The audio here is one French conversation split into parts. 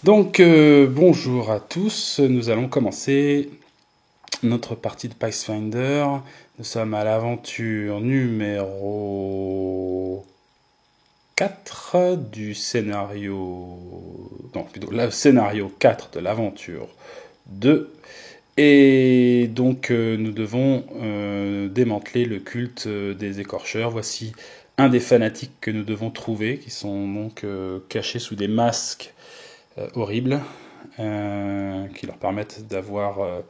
Donc, bonjour à tous, nous allons commencer notre partie de Pathfinder. Nous sommes à l'aventure numéro 4 du scénario... Non, plutôt le scénario 4 de l'aventure 2. Et donc, nous devons démanteler le culte des écorcheurs. Voici un des fanatiques que nous devons trouver, qui sont donc cachés sous des masques horribles. Qui leur permettent d'avoir,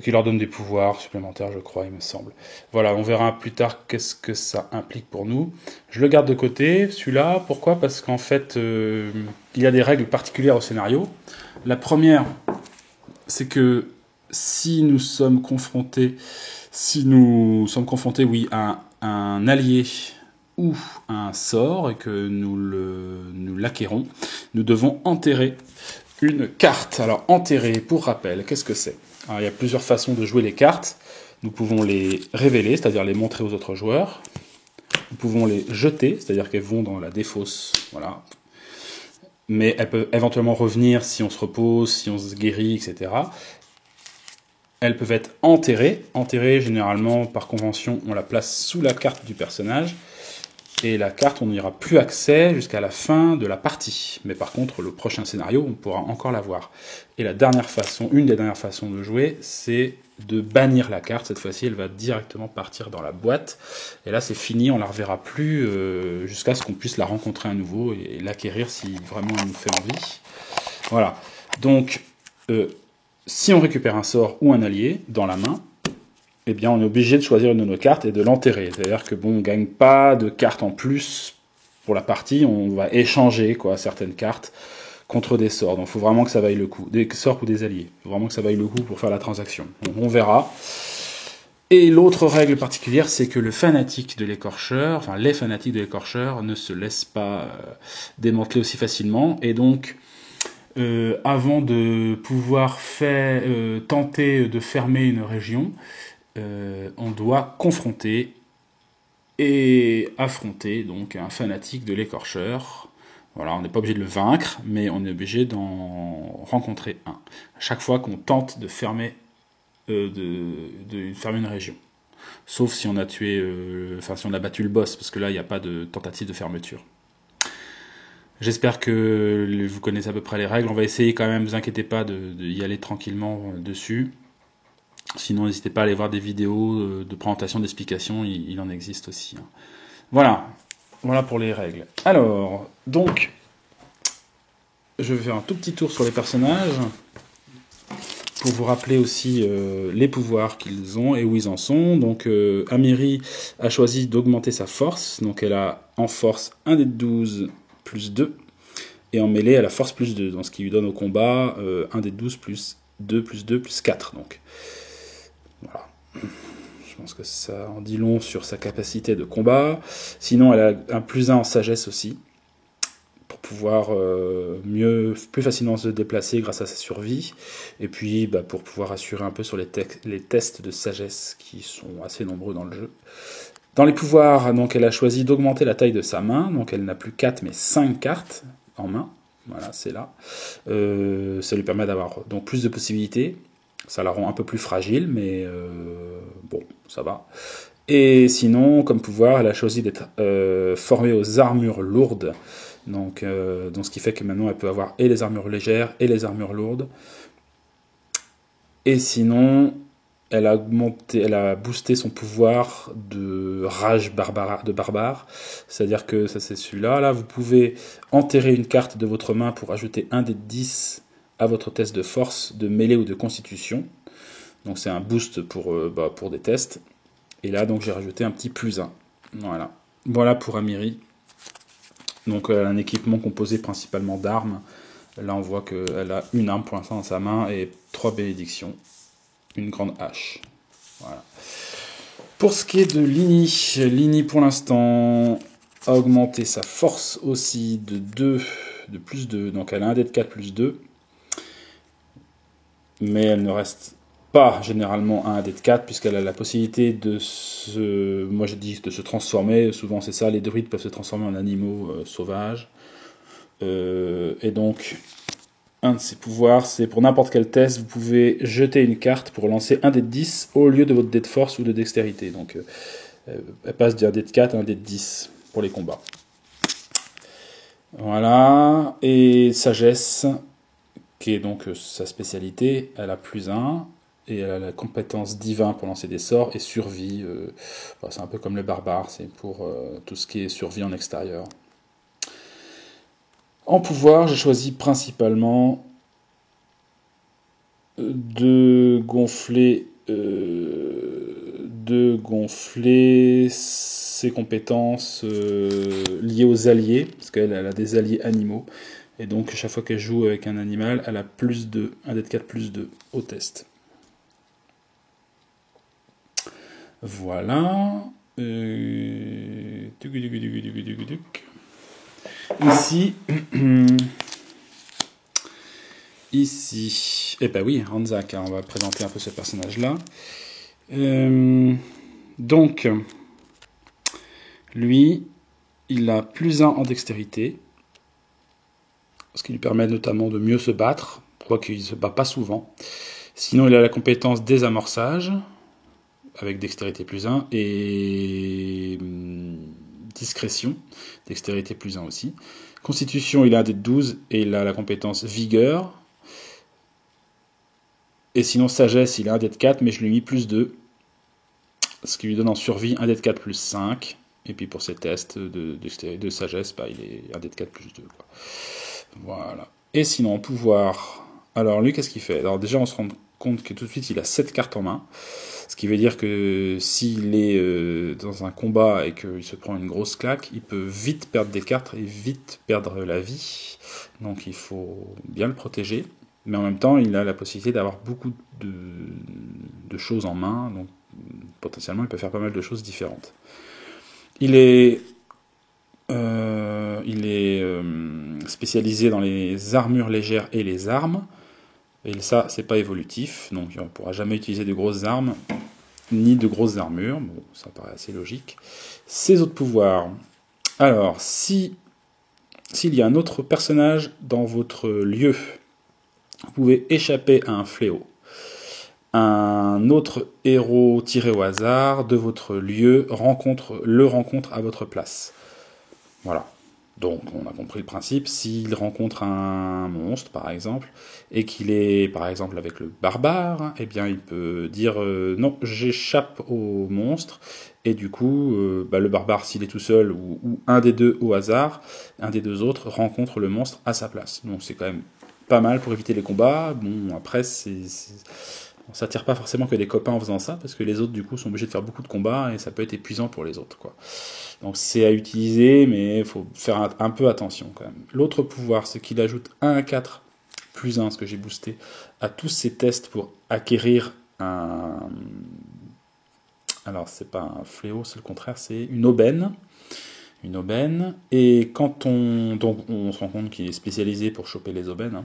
qui leur donnent des pouvoirs supplémentaires, je crois, il me semble. Voilà, on verra plus tard qu'est-ce que ça implique pour nous. Je le garde de côté, celui-là. Pourquoi? Parce qu'en fait, il y a des règles particulières au scénario. La première, c'est que si nous sommes confrontés, oui, à un allié ou un sort et que nous l'acquérons, nous devons enterrer une carte. Alors, enterrer, pour rappel, qu'est-ce que c'est? Alors, il y a plusieurs façons de jouer les cartes. Nous pouvons les révéler, c'est-à-dire les montrer aux autres joueurs. Nous pouvons les jeter, c'est-à-dire qu'elles vont dans la défausse. Voilà. Mais elles peuvent éventuellement revenir si on se repose, si on se guérit, etc. Elles peuvent être enterrées. Enterrées, généralement, par convention, on la place sous la carte du personnage. Et la carte, on n'y aura plus accès jusqu'à la fin de la partie. Mais par contre, le prochain scénario, on pourra encore la voir. Et la dernière façon, une des dernières façons de jouer, c'est de bannir la carte. Cette fois-ci, elle va directement partir dans la boîte. Et là, c'est fini, on la reverra plus jusqu'à ce qu'on puisse la rencontrer à nouveau et l'acquérir si vraiment elle nous fait envie. Voilà. Donc, si on récupère un sort ou un allié dans la main, eh bien, on est obligé de choisir une de nos cartes et de l'enterrer. C'est-à-dire que bon, on gagne pas de cartes en plus pour la partie, on va échanger certaines cartes contre des sorts. Donc, il faut vraiment que ça vaille le coup. Des sorts ou des alliés. Il faut vraiment que ça vaille le coup pour faire la transaction. Donc, on verra. Et l'autre règle particulière, c'est que le fanatique de l'écorcheur, enfin les fanatiques de l'écorcheur, ne se laissent pas démanteler aussi facilement. Et donc, avant de pouvoir tenter de fermer une région, on doit confronter et affronter donc un fanatique de l'écorcheur. Voilà, on n'est pas obligé de le vaincre, mais on est obligé d'en rencontrer un. À chaque fois qu'on tente de fermer, de fermer une région. Sauf si on a tué, si on a battu le boss, parce que là, il n'y a pas de tentative de fermeture. J'espère que vous connaissez à peu près les règles. On va essayer quand même, ne vous inquiétez pas, d'y aller tranquillement dessus. Sinon, n'hésitez pas à aller voir des vidéos de présentation, d'explication, il en existe aussi. Voilà, voilà pour les règles. Alors, donc, je vais faire un tout petit tour sur les personnages, pour vous rappeler aussi les pouvoirs qu'ils ont et où ils en sont. Donc, Amiri a choisi d'augmenter sa force, donc elle a en force 1 des 12 plus 2, et en mêlée, elle a force plus 2, donc ce qui lui donne au combat 1 des 12 plus 2 plus 2 plus 4, donc. Voilà. Je pense que ça en dit long sur sa capacité de combat. Sinon, elle a un plus 1 en sagesse aussi, pour pouvoir plus facilement se déplacer grâce à sa survie. Et puis, pour pouvoir assurer un peu sur les tests de sagesse qui sont assez nombreux dans le jeu. Dans les pouvoirs, donc, elle a choisi d'augmenter la taille de sa main. Donc, elle n'a plus 4 mais 5 cartes en main. Voilà, c'est là. Ça lui permet d'avoir donc plus de possibilités. Ça la rend un peu plus fragile, mais bon, ça va. Et sinon, comme pouvoir, elle a choisi d'être formée aux armures lourdes. Donc, ce qui fait que maintenant, elle peut avoir et les armures légères et les armures lourdes. Et sinon, elle a boosté son pouvoir de rage de barbare. C'est-à-dire que ça, c'est celui-là. Là, vous pouvez enterrer une carte de votre main pour ajouter un des 10 à votre test de force, de mêlée ou de constitution. Donc c'est un boost pour des tests. Et là, donc j'ai rajouté un petit plus 1. Voilà. Voilà pour Amiri. Donc un équipement composé principalement d'armes. Là, on voit qu'elle a une arme pour l'instant dans sa main et 3 bénédictions. Une grande hache. Voilà. Pour ce qui est de Lini pour l'instant a augmenté sa force aussi de plus 2. Donc elle a un dé de 4 plus 2. Mais elle ne reste pas généralement à un dé de 4 puisqu'elle a la possibilité de se transformer. Souvent c'est ça, les druides peuvent se transformer en animaux sauvages. Et donc Un de ses pouvoirs, c'est pour n'importe quel test, vous pouvez jeter une carte pour lancer un dé de 10 au lieu de votre dé de force ou de dextérité. Donc elle passe d'un dé de 4 à un dé de 10 pour les combats. Voilà, et sagesse, qui est donc sa spécialité, elle a +1, et elle a la compétence divin pour lancer des sorts, et survie, c'est un peu comme le barbare, c'est pour tout ce qui est survie en extérieur. En pouvoir, j'ai choisi principalement de gonfler ses compétences liées aux alliés, parce qu'elle a des alliés animaux, et donc chaque fois qu'elle joue avec un animal, elle a +2, un dé de 4 +2 au test. Voilà. Ici, eh ben oui, Ranzak, on va présenter un peu ce personnage-là. Donc, lui, il a +1 en dextérité, ce qui lui permet notamment de mieux se battre, quoiqu'il ne se bat pas souvent. Sinon, il a la compétence désamorçage, avec dextérité +1, et discrétion, dextérité +1 aussi. Constitution, il a un dé de 12, et il a la compétence vigueur. Et sinon, sagesse, il a un dé de 4, mais je lui ai mis +2, ce qui lui donne en survie un dé de 4 +5. Et puis pour ses tests de sagesse, il est un dé de 4 +2. Quoi. Voilà. Et sinon, en pouvoir, alors lui, qu'est-ce qu'il fait? Alors déjà, on se rend compte que tout de suite, il a 7 cartes en main. Ce qui veut dire que s'il est dans un combat et qu'il se prend une grosse claque, il peut vite perdre des cartes et vite perdre la vie. Donc il faut bien le protéger. Mais en même temps, il a la possibilité d'avoir beaucoup de choses en main. Donc potentiellement, il peut faire pas mal de choses différentes. Il est spécialisé dans les armures légères et les armes. Et ça, c'est pas évolutif, donc on ne pourra jamais utiliser de grosses armes, ni de grosses armures. Bon, ça paraît assez logique. Ses autres pouvoirs. Alors, s'il y a un autre personnage dans votre lieu, vous pouvez échapper à un fléau. Un autre héros tiré au hasard de votre lieu le rencontre à votre place. Voilà. Donc, on a compris le principe. S'il rencontre un monstre, par exemple, et qu'il est, par exemple, avec le barbare, eh bien, il peut dire non, j'échappe au monstre. Et du coup, le barbare, s'il est tout seul, ou un des deux au hasard, un des deux autres rencontre le monstre à sa place. Donc, c'est quand même pas mal pour éviter les combats. Bon, après, on s'attire pas forcément que des copains en faisant ça, parce que les autres, du coup, sont obligés de faire beaucoup de combats, et ça peut être épuisant pour les autres, quoi. Donc c'est à utiliser, mais il faut faire un peu attention quand même. L'autre pouvoir, c'est qu'il ajoute 1 à 4 +1, ce que j'ai boosté, à tous ces tests pour acquérir un... Alors c'est pas un fléau, c'est le contraire, c'est une aubaine. Une aubaine. Et quand donc on se rend compte qu'il est spécialisé pour choper les aubaines, hein.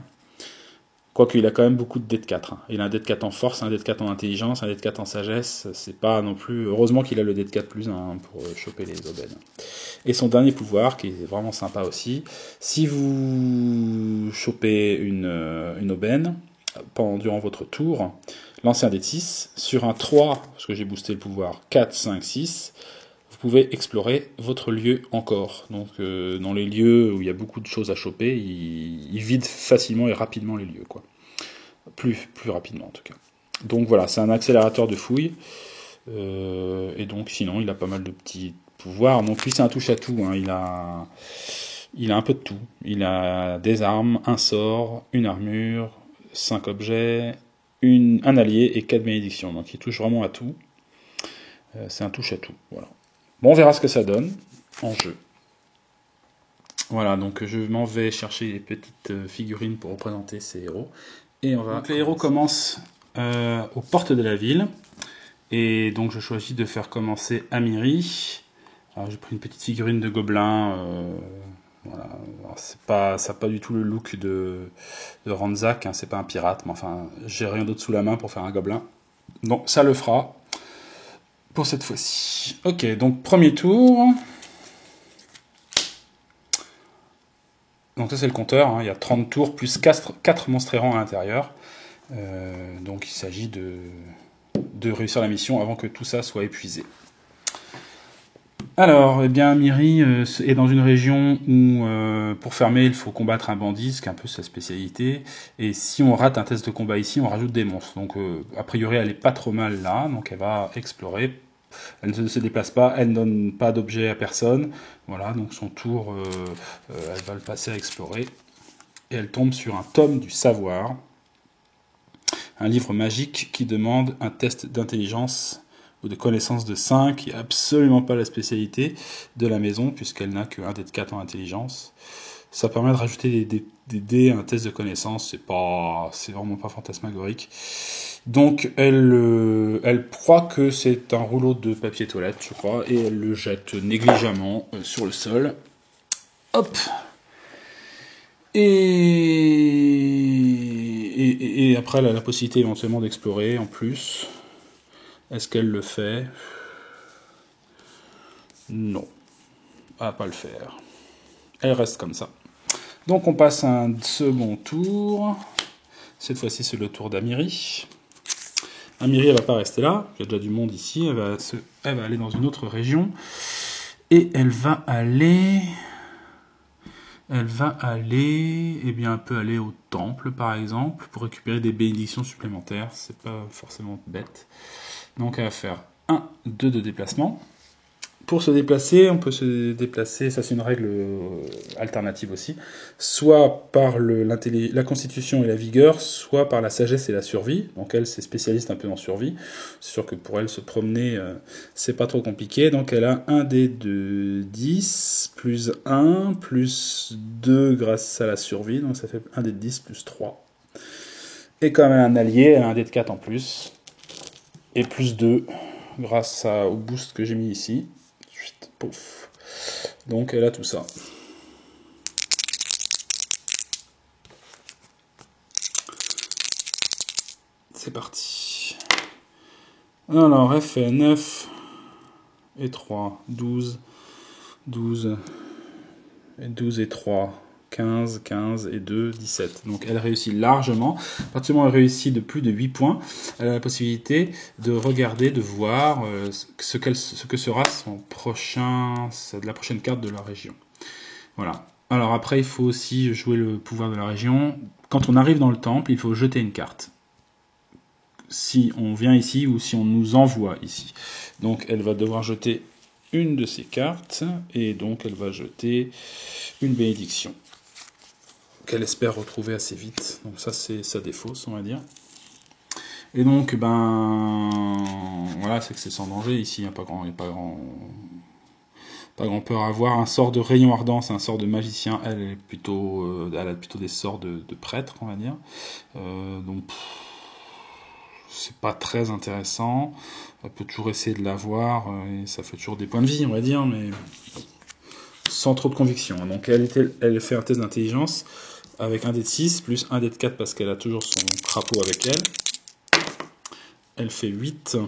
Quoique il a quand même beaucoup de dés de 4. Hein. Il a un dé de 4 en force, un dé de 4 en intelligence, un dé de 4 en sagesse. C'est pas non plus... Heureusement qu'il a le dé de 4 +1 pour choper les aubaines. Et son dernier pouvoir, qui est vraiment sympa aussi, si vous chopez une aubaine durant votre tour, lancez un dé de 6. Sur un 3, parce que j'ai boosté le pouvoir 4, 5, 6, vous pouvez explorer votre lieu encore. Donc dans les lieux où il y a beaucoup de choses à choper, il vide facilement et rapidement les lieux, quoi. Plus rapidement en tout cas. Donc voilà, c'est un accélérateur de fouille. Et donc sinon, il a pas mal de petits pouvoirs. Donc lui, c'est un touche-à-tout. Hein. Il a un peu de tout. Il a des armes, un sort, une armure, 5 objets, un allié et 4 bénédictions. Donc il touche vraiment à tout. C'est un touche-à-tout. Voilà. Bon, on verra ce que ça donne en jeu. Voilà, donc je m'en vais chercher les petites figurines pour représenter ces héros. Et donc les héros commencent aux portes de la ville. Et donc je choisis de faire commencer Amiri. Alors j'ai pris une petite figurine de gobelin. Voilà. Alors, ça n'a pas du tout le look de Ranzak. Hein, c'est pas un pirate, mais enfin, j'ai rien d'autre sous la main pour faire un gobelin. Donc ça le fera pour cette fois-ci. Ok, donc premier tour. Donc ça c'est le compteur, hein. Il y a 30 tours plus 4 monstres errants à l'intérieur. Donc il s'agit de réussir la mission avant que tout ça soit épuisé. Alors, eh bien, Miri est dans une région où, pour fermer, il faut combattre un bandit, ce qui est un peu sa spécialité. Et si on rate un test de combat ici, on rajoute des monstres. Donc, a priori, elle est pas trop mal là. Donc, elle va explorer. Elle ne se déplace pas, elle ne donne pas d'objet à personne. Voilà, donc son tour, elle va le passer à explorer. Et elle tombe sur un tome du savoir. Un livre magique qui demande un test d'intelligence ou de connaissance de 5, qui n'est absolument pas la spécialité de la maison, puisqu'elle n'a qu'un dé de 4 en intelligence. Ça permet de rajouter des dés à un test de connaissance, c'est vraiment pas fantasmagorique. Donc elle croit que c'est un rouleau de papier toilette, je crois, et elle le jette négligemment sur le sol. Hop. Et après, elle a la possibilité éventuellement d'explorer en plus. Est-ce qu'elle le fait? Non. Elle va pas le faire. Elle reste comme ça. Donc on passe à un second tour. Cette fois-ci, c'est le tour d'Amiri. Amiri, elle va pas rester là. Il y a déjà du monde ici. Elle va aller dans une autre région. Et elle va aller... eh bien, elle peut aller au temple, par exemple, pour récupérer des bénédictions supplémentaires. C'est pas forcément bête. Donc, elle va faire 1, 2 de déplacement. Pour se déplacer, on peut se déplacer, ça c'est une règle alternative aussi, soit par la constitution et la vigueur, soit par la sagesse et la survie. Donc elle, c'est spécialiste un peu en survie. C'est sûr que pour elle, se promener, c'est pas trop compliqué. Donc elle a un dé de 10, plus 1, plus 2 grâce à la survie. Donc ça fait un dé de 10 plus 3. Et comme elle a un allié, elle a un dé de 4 en plus. Et plus 2 grâce au boost que j'ai mis ici. Pouf. Donc elle a tout ça. C'est parti. Alors elle fait 9 et 3, 12, 12 et 12 et 3, 15, 15 et 2, 17. Donc elle réussit largement. À partir du moment où elle réussit de plus de 8 points, elle a la possibilité de regarder, de voir ce que sera la prochaine carte de la région. Voilà. Alors après, il faut aussi jouer le pouvoir de la région. Quand on arrive dans le temple, il faut jeter une carte. Si on vient ici ou si on nous envoie ici. Donc elle va devoir jeter une de ces cartes et donc elle va jeter une bénédiction qu'elle espère retrouver assez vite. Donc ça c'est sa défausse, on va dire. Et donc voilà, c'est que c'est sans danger ici, il n'y a pas grand peur à avoir. Un sort de rayon ardent, c'est un sort de magicien. Elle a plutôt des sorts de prêtre, on va dire. Donc c'est pas très intéressant. Elle peut toujours essayer de l'avoir et ça fait toujours des points de vie, on va dire, mais sans trop de conviction. Donc elle fait un test d'intelligence avec un dé de 6 plus un dé de 4 parce qu'elle a toujours son crapaud avec elle. Elle fait 8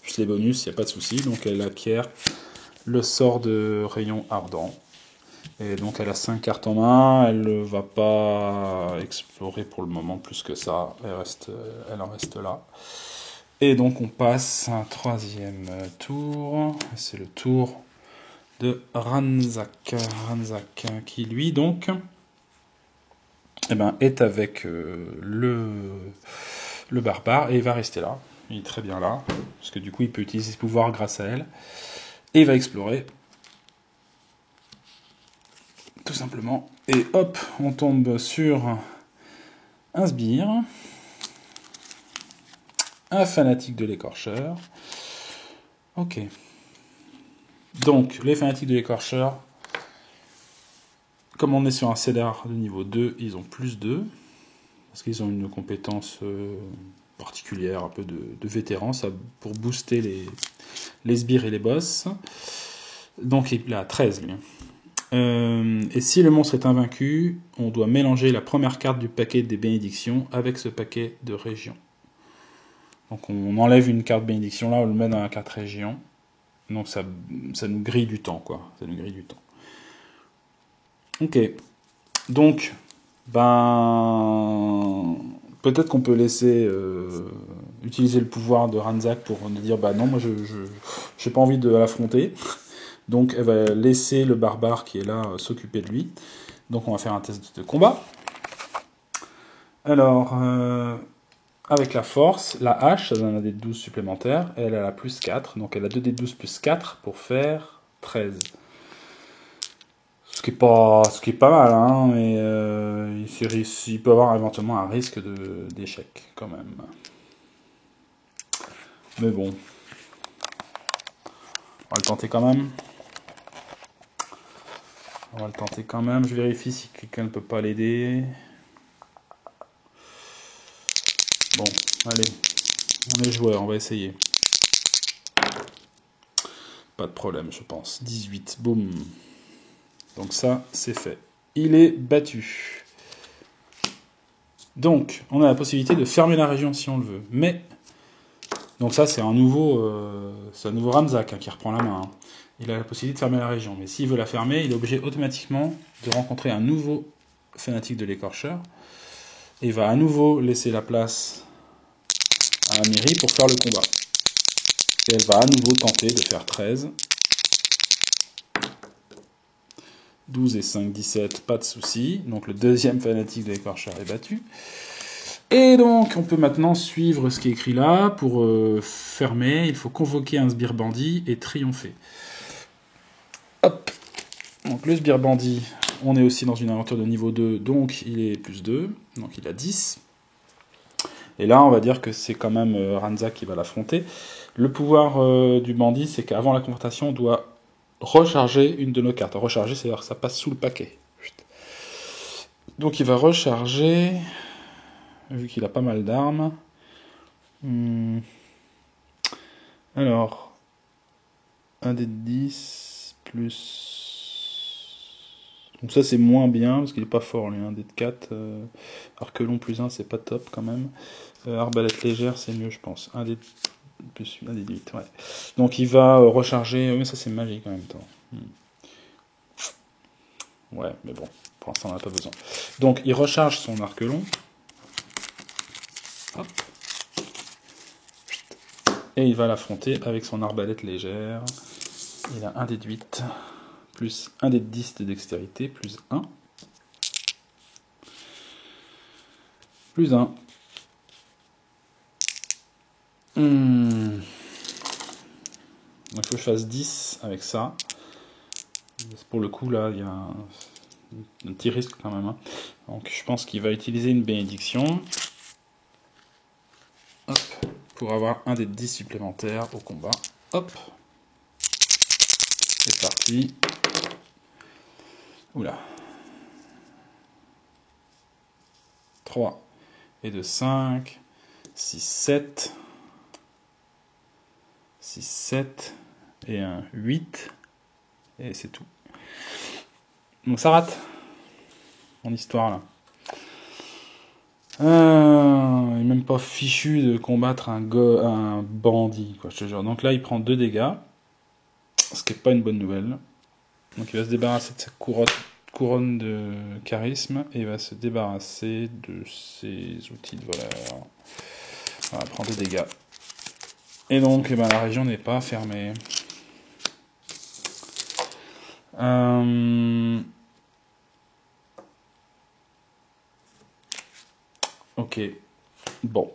plus les bonus, il n'y a pas de souci. Donc elle acquiert le sort de rayon ardent. Et donc elle a 5 cartes en main, elle ne va pas explorer pour le moment plus que ça, elle en reste là. Et donc on passe à un troisième tour, c'est le tour de Ranzak, qui lui donc est avec le barbare et il va rester là, il est très bien là, parce que du coup il peut utiliser ses pouvoirs grâce à elle, et il va explorer. Tout simplement. Et hop, on tombe sur un sbire, un fanatique de l'écorcheur. Ok. Donc, les fanatiques de l'écorcheur, comme on est sur un cédar de niveau 2, ils ont plus 2, parce qu'ils ont une compétence particulière, un peu de vétéran, ça, pour booster les sbires et les boss. Donc, il a 13, lui. Et si le monstre est invaincu, on doit mélanger la première carte du paquet des bénédictions avec ce paquet de région. Donc on enlève une carte bénédiction là, on le met dans la carte région. Donc ça nous grille du temps, quoi. Ça nous grille du temps. Ok. Donc, ben... Peut-être qu'on peut laisser utiliser le pouvoir de Ranzak pour nous dire bah non, moi je j'ai pas envie de l'affronter. Donc elle va laisser le barbare qui est là s'occuper de lui. Donc on va faire un test de combat. Alors avec la force, la hache, ça donne un D12 supplémentaire, et elle a la plus 4, donc elle a 2D12 plus 4 pour faire 13. Ce qui est pas mal, hein, mais il peut avoir éventuellement un risque d'échec, quand même. Mais bon. On va le tenter quand même. Je vérifie si quelqu'un ne peut pas l'aider. Bon, allez. On est joueur, on va essayer. Pas de problème, je pense. 18, boum. Donc ça, c'est fait. Il est battu. Donc, on a la possibilité de fermer la région si on le veut. Mais, donc ça, c'est un nouveau Ranzak qui reprend la main. Hein. Il a la possibilité de fermer la région. Mais s'il veut la fermer, il est obligé automatiquement de rencontrer un nouveau fanatique de l'écorcheur. Et il va à nouveau laisser la place à Amiri pour faire le combat. Et elle va à nouveau tenter de faire 13. 12 et 5, 17, pas de souci. Donc le deuxième fanatique de l'écorcheur est battu. Et donc on peut maintenant suivre ce qui est écrit là. Pour fermer, il faut convoquer un sbire bandit et triompher. Hop. Donc le sbire bandit, on est aussi dans une aventure de niveau 2, donc il est plus 2, donc il a 10. Et là on va dire que c'est quand même Ranzak qui va l'affronter. Le pouvoir du bandit, c'est qu'avant la confrontation, on doit recharger une de nos cartes. Recharger, c'est-à-dire que ça passe sous le paquet. Donc il va recharger, vu qu'il a pas mal d'armes. Alors, un des 10 plus... Donc ça c'est moins bien, parce qu'il est pas fort, lui, un dé de 4. Arquelon plus 1, c'est pas top quand même. Arbalète légère, c'est mieux, je pense. Un dé plus 8, ouais. Donc il va recharger... Mais ça c'est magique en même temps. Ouais, mais bon, pour l'instant on n'a pas besoin. Donc il recharge son arquelon. Hop. Et il va l'affronter avec son arbalète légère. Il a un dé de 8, plus un dé de 10 de dextérité, plus 1. Plus 1. Donc il faut que je fasse 10 avec ça. Pour le coup, là, il y a un petit risque quand même. Hein. Donc je pense qu'il va utiliser une bénédiction. Hop, pour avoir un des 10 supplémentaires au combat. Hop. C'est parti. Oula. 3 et de 5. 6, 7. 6, 7. Et un 8. Et c'est tout. Donc ça rate. Mon histoire là. Il n'est même pas fichu de combattre un bandit, quoi, je te jure. Donc là, il prend 2 dégâts. Ce qui n'est pas une bonne nouvelle. Donc il va se débarrasser de sa couronne de charisme. Et il va se débarrasser de ses outils de voleur. Voilà, prend 2 dégâts. Et donc, la région n'est pas fermée. Ok. Bon.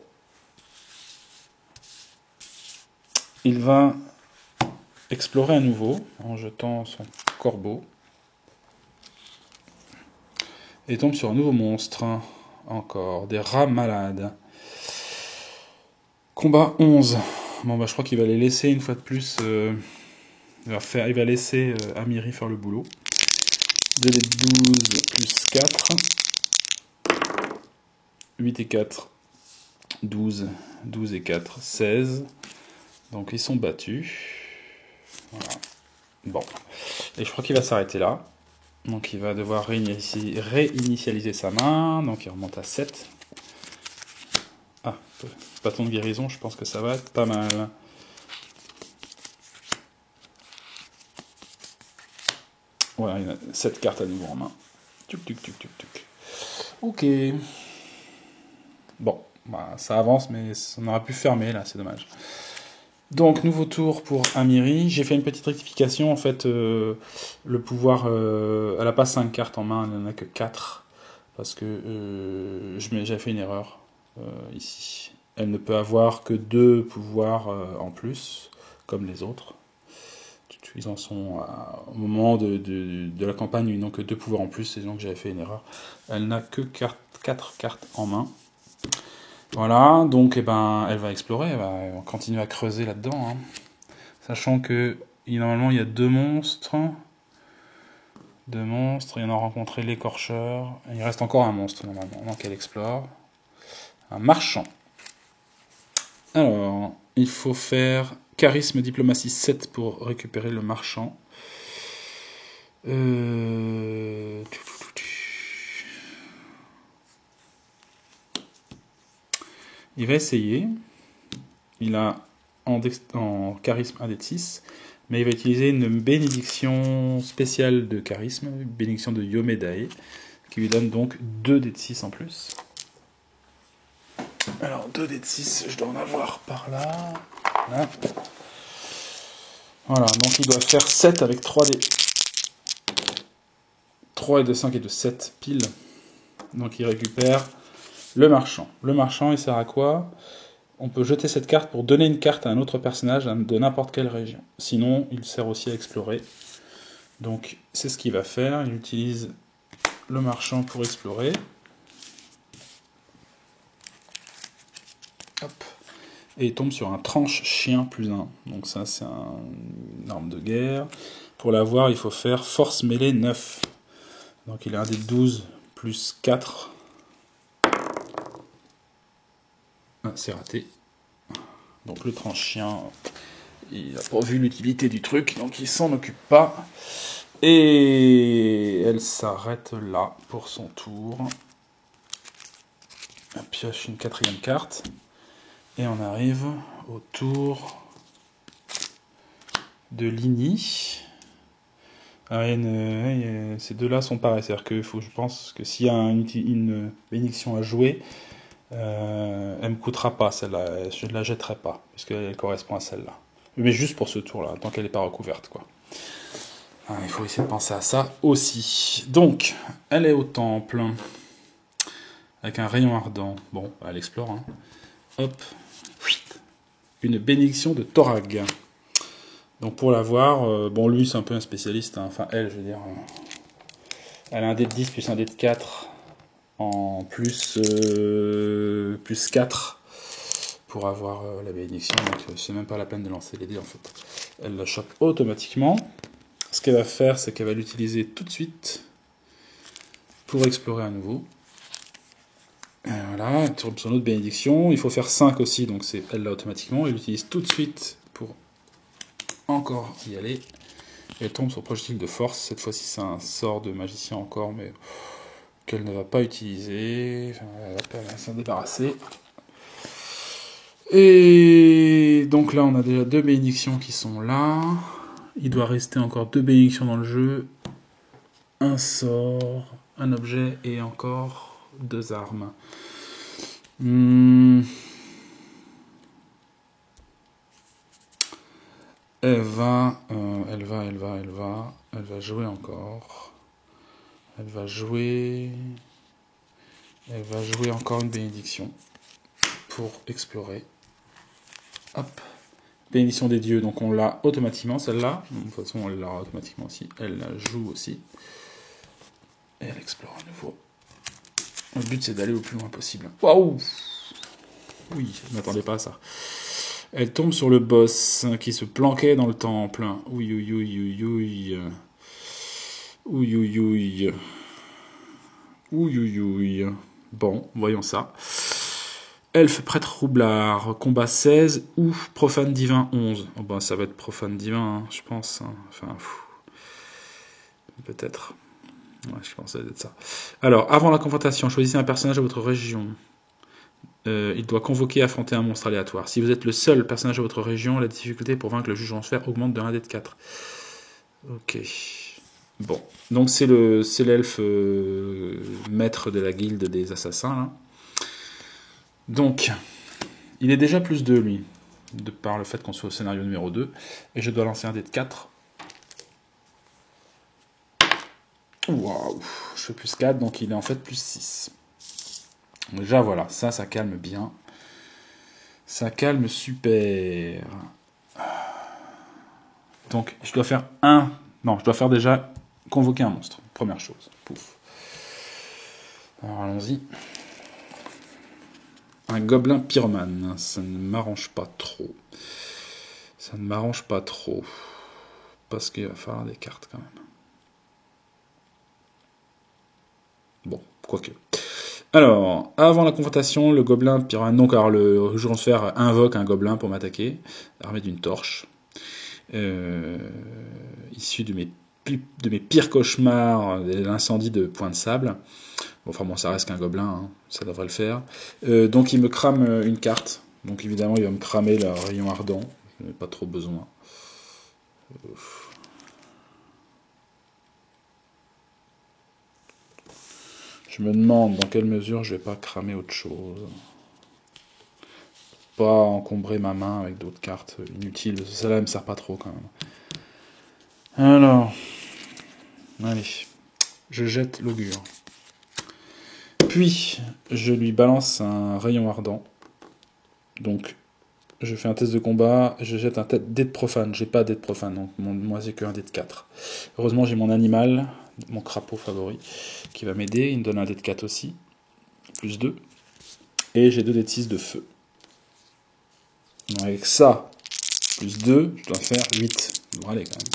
Il va explorer à nouveau en jetant son corbeau. Et tombe sur un nouveau monstre. Encore. Des rats malades. Combat 11. Bon, je crois qu'il va les laisser une fois de plus. Il va laisser Amiri faire le boulot. 2d12 plus 4. 8 et 4. 12. 12 et 4. 16. Donc ils sont battus. Voilà. Bon. Et je crois qu'il va s'arrêter là. Donc il va devoir réinitialiser sa main. Donc il remonte à 7. Ah, bâton de guérison, je pense que ça va être pas mal. Voilà, il a 7 cartes à nouveau en main. Tuc, tuc, tuc, tuc, tuc. Ok. Bon, bah, ça avance, mais on aurait pu fermer, là, c'est dommage. Donc, nouveau tour pour Amiri. J'ai fait une petite rectification. En fait, le pouvoir, elle n'a pas 5 cartes en main, elle n'en a que 4. Parce que j'avais fait une erreur ici. Elle ne peut avoir que 2 pouvoirs en plus, comme les autres. Ils en sont au moment de la campagne, ils n'ont que 2 pouvoirs en plus, et donc j'avais fait une erreur. Elle n'a que 4 cartes en main. Voilà, donc eh ben, elle va explorer, elle va continuer à creuser là-dedans. Hein. Sachant que normalement il y a 2 monstres. 2 monstres, il y en a rencontré l'écorcheur. Il reste encore un monstre normalement, donc elle explore. Un marchand. Alors, il faut faire charisme diplomatie 7 pour récupérer le marchand. Il va essayer. Il a en charisme 1 d 6, mais il va utiliser une bénédiction spéciale de charisme, une bénédiction de Yomedae, qui lui donne donc 2 d 6 en plus. Alors 2 d 6, je dois en avoir par là. Voilà, donc il doit faire 7 avec 3 d. 3 et de 5 et de 7 pile. Donc il récupère le marchand. Le marchand, il sert à quoi? On peut jeter cette carte pour donner une carte à un autre personnage de n'importe quelle région. Sinon, il sert aussi à explorer. Donc c'est ce qu'il va faire. Il utilise le marchand pour explorer. Hop. Et il tombe sur un tranche chien +1. Donc ça, c'est une arme de guerre. Pour l'avoir, il faut faire force mêlée 9. Donc il a un des 12 plus 4. Ah, c'est raté. Donc le tranche chien, il n'a pas vu l'utilité du truc, donc il s'en occupe pas. Et elle s'arrête là pour son tour. Elle pioche une 4e carte. Et on arrive au tour de Lini. Ces deux-là sont pareils. C'est-à-dire que je pense que s'il y a une bénédiction à jouer, elle ne me coûtera pas celle-là. Je ne la jetterai pas, puisqu'elle correspond à celle-là. Mais juste pour ce tour-là, tant qu'elle n'est pas recouverte, quoi. Il faut essayer de penser à ça aussi. Donc, elle est au temple, avec un rayon ardent. Bon, elle explore. Hein. Hop. Une bénédiction de Torag. Donc pour l'avoir, bon lui c'est un peu un spécialiste, hein. Enfin elle je veux dire, elle a un dé de 10 plus un dé de 4 en plus 4 pour avoir la bénédiction, donc c'est même pas la peine de lancer les dés en fait. Elle la chope automatiquement. Ce qu'elle va faire c'est qu'elle va l'utiliser tout de suite pour explorer à nouveau. Et voilà, elle tourne son autre bénédiction, il faut faire 5 aussi, donc c'est elle là automatiquement, elle l'utilise tout de suite pour encore y aller. Elle tombe sur projectile de force. Cette fois-ci, c'est un sort de magicien encore, mais qu'elle ne va pas utiliser. Enfin, elle va s'en débarrasser. Et donc là, on a déjà 2 bénédictions qui sont là. Il doit rester encore 2 bénédictions dans le jeu. Un sort, un objet et encore 2 armes. Elle va jouer encore. Elle va jouer encore une bénédiction pour explorer. Hop. Bénédiction des dieux, donc on l'a automatiquement, celle-là. De toute façon, elle l'aura automatiquement aussi. Elle la joue aussi. Et elle explore à nouveau. Le but, c'est d'aller le plus loin possible. Waouh! Oui, je ne m'attendais pas à ça. Elle tombe sur le boss qui se planquait dans le temple. Ouïe, ouïe, ouïe, ouïe, ouïe. Ouïe, ouïe, ouïe. Ouïe, ouïe, ouïe. Bon, voyons ça. Elfe, prêtre, roublard, combat 16 ou profane divin 11. Oh ben, ça va être profane divin, hein, je pense. Hein. Enfin, peut-être. Ouais, je pense que ça va être ça. Alors, avant la confrontation, choisissez un personnage de votre région. Il doit convoquer et affronter un monstre aléatoire. Si vous êtes le seul personnage de votre région, la difficulté pour vaincre le juge en sphère augmente de 1 dé de 4. Ok. Bon, donc c'est l'elfe maître de la guilde des assassins, là. Donc, il est déjà plus 2, lui, de par le fait qu'on soit au scénario numéro 2, et je dois lancer un dé de 4. Waouh, je fais plus 4, donc il est en fait plus 6. Déjà, voilà, ça calme bien. Ça calme super. Donc, je dois faire Non, je dois faire déjà convoquer un monstre. Première chose. Pouf. Alors, allons-y. Un gobelin pyromane. Ça ne m'arrange pas trop. Ça ne m'arrange pas trop. Parce qu'il va falloir des cartes quand même. Bon, quoique. Alors, avant la confrontation, le gobelin pyromane. Donc, alors, le joueur de fer invoque un gobelin pour m'attaquer, armé d'une torche. Issu de mes pires cauchemars, l'incendie de Point de Sable. Bon, enfin bon, ça reste qu'un gobelin, hein, ça devrait le faire. Donc il me crame une carte. Donc évidemment, il va me cramer le rayon ardent. Je n'ai pas trop besoin. Je me demande dans quelle mesure je vais pas cramer autre chose. Pas encombrer ma main avec d'autres cartes inutiles. Celle-là ne me sert pas trop quand même. Alors, allez, je jette l'augure. Puis, je lui balance un rayon ardent. Donc, je fais un test de combat, je jette un dé de profane. J'ai pas de dé de profane, donc moi j'ai qu'un dé de 4. Heureusement, j'ai mon animal, mon crapaud favori, qui va m'aider. Il me donne un dé de 4 aussi, plus 2. Et j'ai 2 dés de 6 de feu. Donc, avec ça, plus 2, je dois faire 8. Bon, allez, quand même.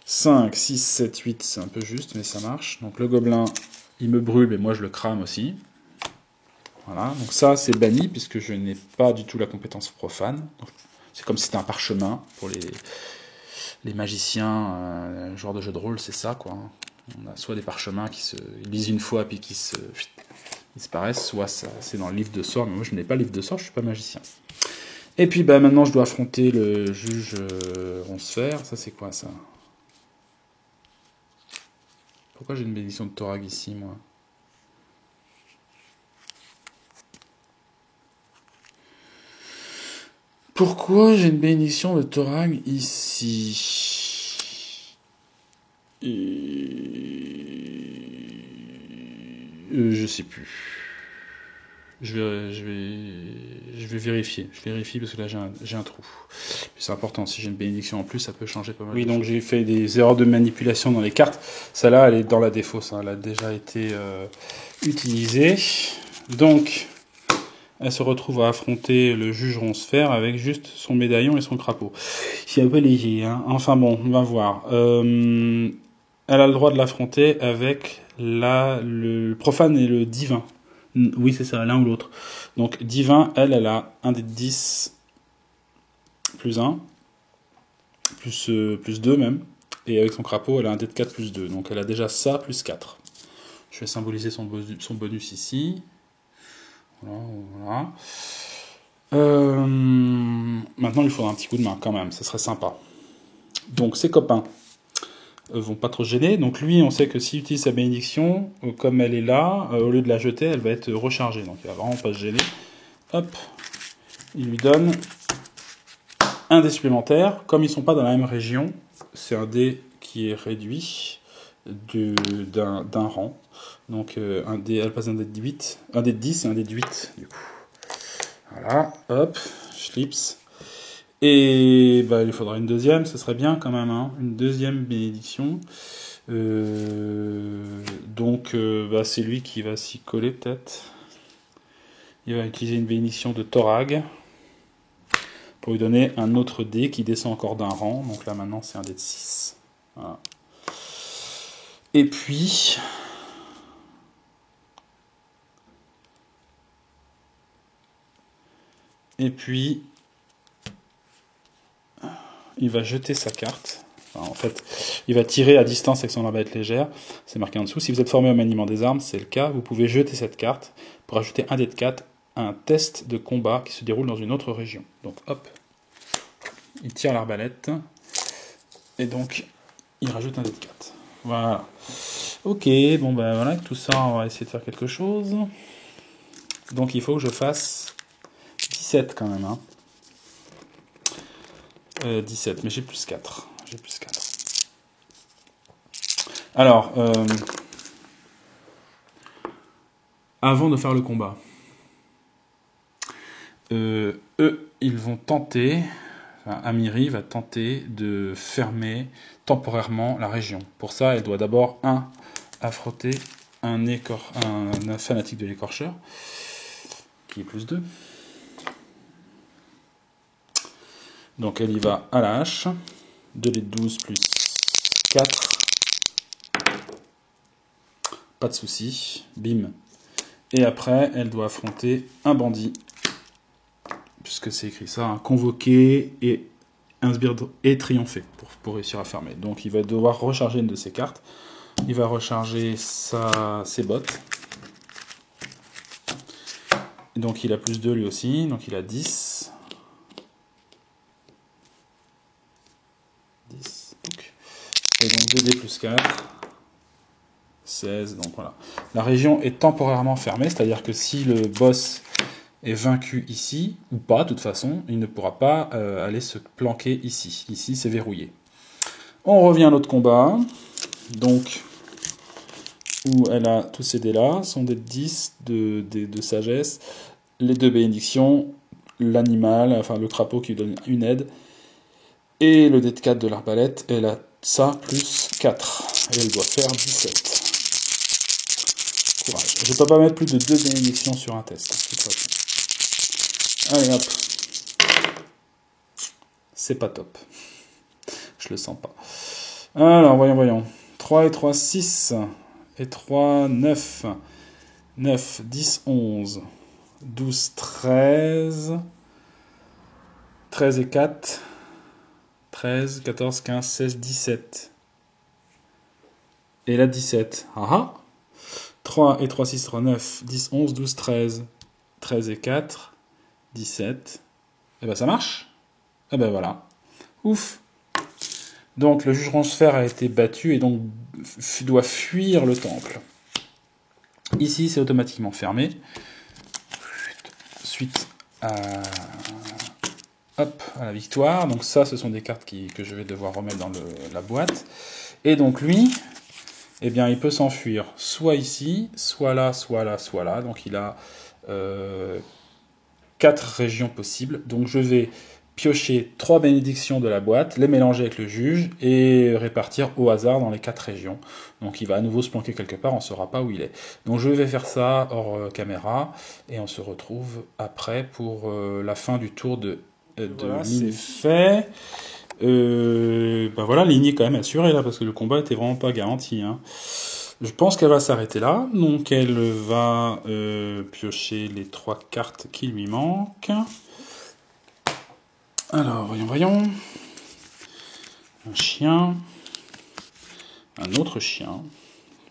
5, 6, 7, 8, c'est un peu juste, mais ça marche. Donc, le gobelin, il me brûle, mais moi je le crame aussi. Voilà, donc ça c'est banni puisque je n'ai pas du tout la compétence profane. C'est comme si c'était un parchemin pour les magiciens, joueurs de jeux de rôle, c'est ça quoi. On a soit des parchemins ils lisent une fois puis qui disparaissent, soit c'est dans le livre de sorts, mais moi je n'ai pas le livre de sorts, je suis pas magicien. Et puis maintenant je dois affronter le juge Roncefer, ça c'est quoi ça? Pourquoi j'ai une bénédiction de Torag ici moi? Pourquoi j'ai une bénédiction de Torag ici? Je sais plus. Je vais vérifier. Je vérifie parce que là j'ai un trou. C'est important. Si j'ai une bénédiction en plus, ça peut changer pas mal. Oui, donc j'ai fait des erreurs de manipulation dans les cartes. Celle-là, elle est dans la défausse. Elle a déjà été utilisée. Donc, elle se retrouve à affronter le juge Roncefer avec juste son médaillon et son crapaud. C'est un peu léger, hein. Enfin bon, on va voir. Elle a le droit de l'affronter avec le profane et le divin. Oui, c'est ça, l'un ou l'autre. Donc, divin, elle a un dé de 10 plus 1, plus 2 même. Et avec son crapaud, elle a un dé de 4 plus 2. Donc, elle a déjà ça plus 4. Je vais symboliser son bonus ici. Voilà. Maintenant, il lui faudra un petit coup de main quand même, ça serait sympa. Donc, ses copains vont pas trop se gêner. Donc, lui, on sait que s'il utilise sa bénédiction, comme elle est là, au lieu de la jeter, elle va être rechargée. Donc, il va vraiment pas se gêner. Hop, il lui donne un dé supplémentaire. Comme ils sont pas dans la même région, c'est un dé qui est réduit d'un rang. Donc, elle passe un dé de 8, un dé de 10 et un dé de 8, du coup. Voilà, hop, schlips. Et il lui faudra une deuxième, ce serait bien quand même, hein, une deuxième bénédiction. Donc, c'est lui qui va s'y coller peut-être. Il va utiliser une bénédiction de Torag pour lui donner un autre dé qui descend encore d'un rang. Donc là maintenant c'est un dé de 6. Voilà. Et puis... il va jeter sa carte. Enfin, en fait, il va tirer à distance avec son arbalète légère. C'est marqué en dessous. Si vous êtes formé au maniement des armes, c'est le cas. Vous pouvez jeter cette carte pour ajouter un dé de 4 à un test de combat qui se déroule dans une autre région. Donc hop, il tire l'arbalète. Et donc, il rajoute un dé de 4. Voilà. Ok, bon ben voilà, avec tout ça, on va essayer de faire quelque chose. Donc il faut que je fasse 17 quand même. Hein. 17, mais j'ai plus 4. J'ai plus 4. Alors, avant de faire le combat, eux, ils vont tenter, enfin, Amiri va tenter de fermer temporairement la région. Pour ça, elle doit d'abord, affronter un fanatique de l'écorcheur, qui est plus 2. Donc elle y va à la hache. 2 les 12 plus 4. Pas de souci. Bim. Et après, elle doit affronter un bandit. Puisque c'est écrit ça, hein, convoquer et un sbire et triompher pour réussir à fermer. Donc il va devoir recharger une de ses cartes. Il va recharger ses bottes. Donc il a plus 2 lui aussi. Donc il a 10. 10. Et donc 2D plus 4. 16. Donc voilà. La région est temporairement fermée. C'est-à-dire que si le boss est vaincu ici, ou pas, de toute façon, il ne pourra pas aller se planquer ici. Ici, c'est verrouillé. On revient à notre combat. Donc, où elle a tous ces dés-là, sont des 10 de sagesse, les 2 bénédictions, l'animal, enfin le crapaud qui lui donne une aide, et le dé de 4 de l'arbalète, elle a ça plus 4. Et elle doit faire 17. Courage. Je ne peux pas mettre plus de 2 bénédictions sur un test, de toute façon. Allez hop. C'est pas top. Je le sens pas. Alors, voyons. 3 et 3, 6. Et 3, 9. 9, 10, 11. 12, 13. 13 et 4. 13, 14, 15, 16, 17. Et là, 17. Ah ah. 3 et 3, 6, 3, 9, 10, 11, 12, 13. 13 et 4. 17. Et ben ça marche. Et ben voilà. Ouf. Donc le juge Roncefer a été battu et donc doit fuir le temple. Ici c'est automatiquement fermé. Suite à la victoire. Donc ça ce sont des cartes que je vais devoir remettre dans la boîte. Et donc lui, eh bien il peut s'enfuir soit ici, soit là, soit là, soit là. Donc il a 4 régions possibles. Donc je vais piocher 3 bénédictions de la boîte, les mélanger avec le juge et répartir au hasard dans les 4 régions. Donc il va à nouveau se planquer quelque part, on ne saura pas où il est. Donc je vais faire ça hors caméra et on se retrouve après pour la fin du tour de voilà, c'est fait. Ben voilà, ligne est quand même assurée là parce que le combat était vraiment pas garanti. Hein. Je pense qu'elle va s'arrêter là, donc elle va piocher les 3 cartes qui lui manquent. Alors, voyons. Un chien. Un autre chien.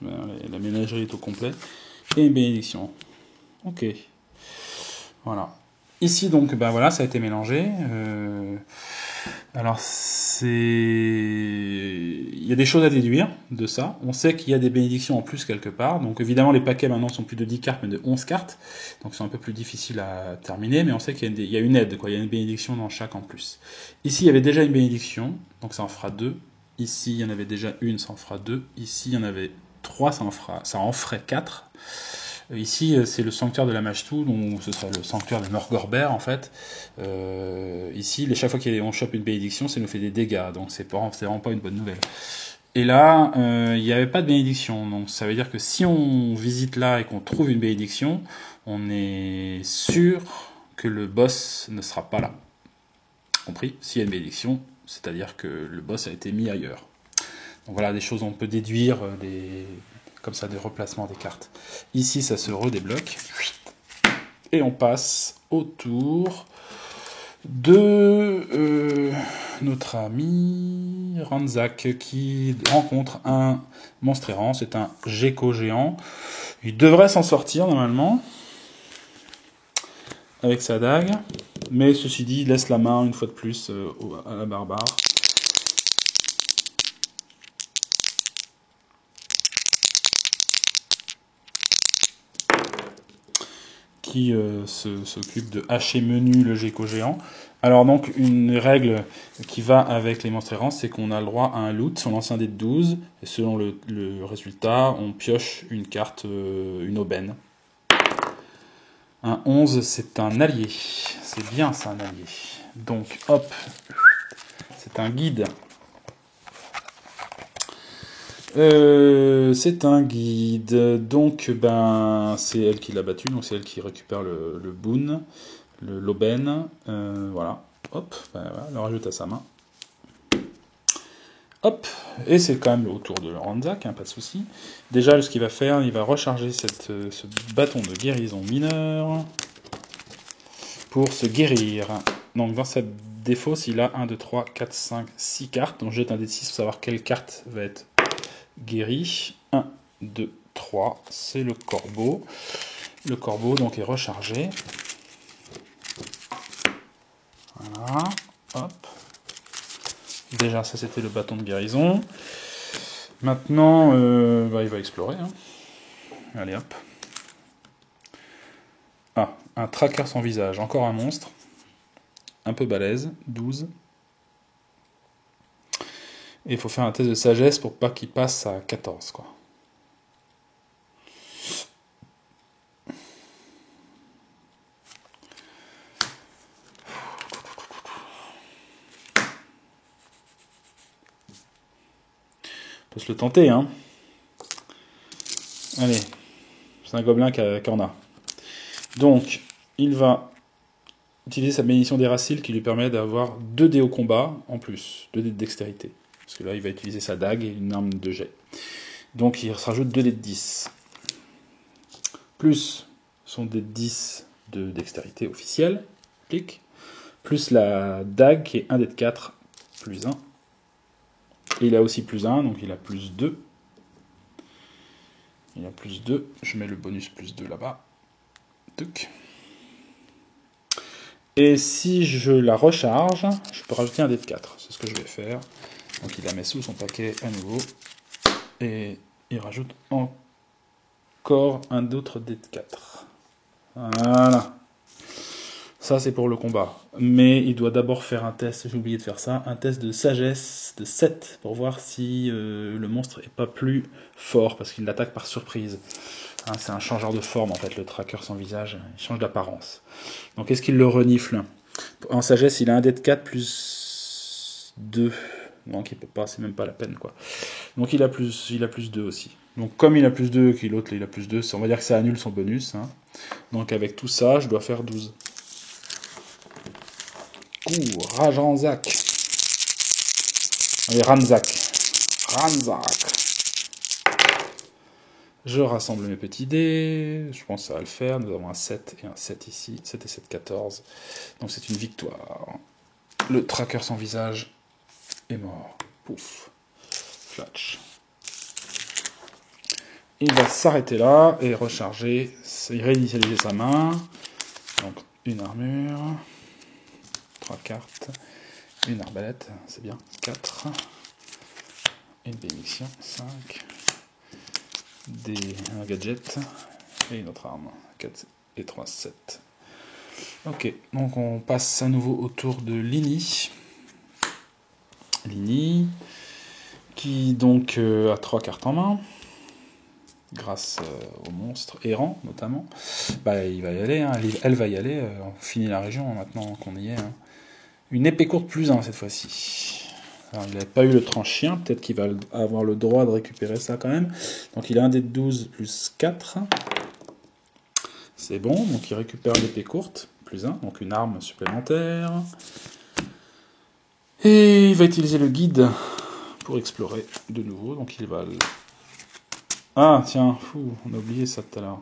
La ménagerie est au complet. Et une bénédiction. Ok. Voilà. Ici, donc, ben voilà, ça a été mélangé. Alors, il y a des choses à déduire de ça. On sait qu'il y a des bénédictions en plus quelque part. Donc, évidemment, les paquets maintenant sont plus de 10 cartes, mais de 11 cartes. Donc, c'est un peu plus difficile à terminer. Mais on sait qu'il y a une aide, quoi. Il y a une bénédiction dans chaque en plus. Ici, il y avait déjà une bénédiction. Donc, ça en fera 2. Ici, il y en avait déjà une, ça en fera 2. Ici, il y en avait 3, ça en ferait 4. Ici, c'est le sanctuaire de la Mashtu, donc ce sera le sanctuaire de Norgorbert en fait. Ici, chaque fois qu'on chope une bénédiction, ça nous fait des dégâts, donc c'est vraiment pas une bonne nouvelle. Et là, il n'y avait pas de bénédiction, donc ça veut dire que si on visite là et qu'on trouve une bénédiction, on est sûr que le boss ne sera pas là. Compris ? S'il y a une bénédiction, c'est-à-dire que le boss a été mis ailleurs. Donc voilà, des choses on peut déduire, comme ça, des replacements des cartes. Ici, ça se redébloque. Et on passe au tour de notre ami Ranzak qui rencontre un monstre errant. C'est un gecko géant. Il devrait s'en sortir normalement avec sa dague. Mais ceci dit, il laisse la main une fois de plus à la barbare. qui s'occupe de hacher menu le gecko géant. Alors donc, une règle qui va avec les monstres errants, c'est qu'on a le droit à un loot sur l'ancien dé de 12, et selon le résultat, on pioche une carte, une aubaine. Un 11, c'est un allié. C'est bien ça, un allié. Donc, hop, c'est un guide. C'est un guide. Donc, ben, c'est elle qui l'a battu, donc c'est elle qui récupère le boon, l'aubaine. Voilà. Hop, ben, voilà, elle le rajoute à sa main. Hop, et c'est quand même au tour de Ranzak, hein, pas de souci. Déjà, ce qu'il va faire, il va recharger ce bâton de guérison mineure pour se guérir. Donc, dans cette défausse, il a 1, 2, 3, 4, 5, 6 cartes. Donc, je jette un dé de 6 pour savoir quelle carte va être guérie. 1, 2, 3, c'est le corbeau. Le corbeau, donc, est rechargé. Voilà, hop. Déjà, ça c'était le bâton de guérison. Maintenant, il va explorer. Hein. Allez, hop. Ah, un tracker sans visage. Encore un monstre. Un peu balèze. 12. Et il faut faire un test de sagesse pour pas qu'il passe à 14, quoi. On peut se le tenter, hein. Allez. C'est un gobelin qui en a. Donc, il va utiliser sa bénédiction d'Eracil qui lui permet d'avoir 2 dés au combat en plus. 2 dés de dextérité. Parce que là, il va utiliser sa dague et une arme de jet. Donc, il se rajoute 2 dés de 10. Plus son dé de 10 de dextérité officielle. Clic. Plus la dague qui est 1 dé de 4 plus 1. Et il a aussi plus 1, donc il a plus 2. Il a plus 2. Je mets le bonus plus 2 là-bas. Tuc. Et si je la recharge, je peux rajouter un dé de 4. C'est ce que je vais faire. Donc il la met sous son paquet à nouveau. Et il rajoute encore un autre dé de 4. Voilà. Ça, c'est pour le combat. Mais il doit d'abord faire un test, j'ai oublié de faire ça, un test de sagesse de 7 pour voir si le monstre est pas plus fort, parce qu'il l'attaque par surprise. Hein, c'est un changeur de forme, en fait, le tracker sans visage. Il change d'apparence. Donc, est-ce qu'il le renifle? En sagesse, il a un dé de 4 plus 2. Donc, il peut pas, c'est même pas la peine, quoi. Donc, il a plus 2 aussi. Donc, comme il a plus 2, que l'autre, il a plus 2, on va dire que ça annule son bonus. Hein. Donc, avec tout ça, je dois faire 12. Rage Ranzak. Allez, Ranzak. Je rassemble mes petits dés. Je pense que ça va le faire. Nous avons un 7 et un 7 ici. 7 et 7, 14. Donc c'est une victoire. Le tracker sans visage est mort. Pouf. Flatch. Il va s'arrêter là et recharger. Réinitialiser sa main. Donc une armure. 3 cartes. Une arbalète, c'est bien. 4. Une bénédiction. 5. Un gadget. Et une autre arme. 4 et 3, 7. Ok, donc on passe à nouveau au tour de Lini. Lini, qui donc a 3 cartes en main. Grâce au monstre errant, notamment. Bah, il va y aller, hein. Elle va y aller. On finit la région maintenant qu'on y est. Hein. Une épée courte plus 1 cette fois-ci. Alors, il n'avait pas eu le tranche-chien, peut-être qu'il va avoir le droit de récupérer ça quand même. Donc il a un dé de 12 plus 4. C'est bon, donc il récupère l'épée courte, plus 1, donc une arme supplémentaire. Et il va utiliser le guide pour explorer de nouveau, donc il va... Ah tiens, fou, on a oublié ça tout à l'heure.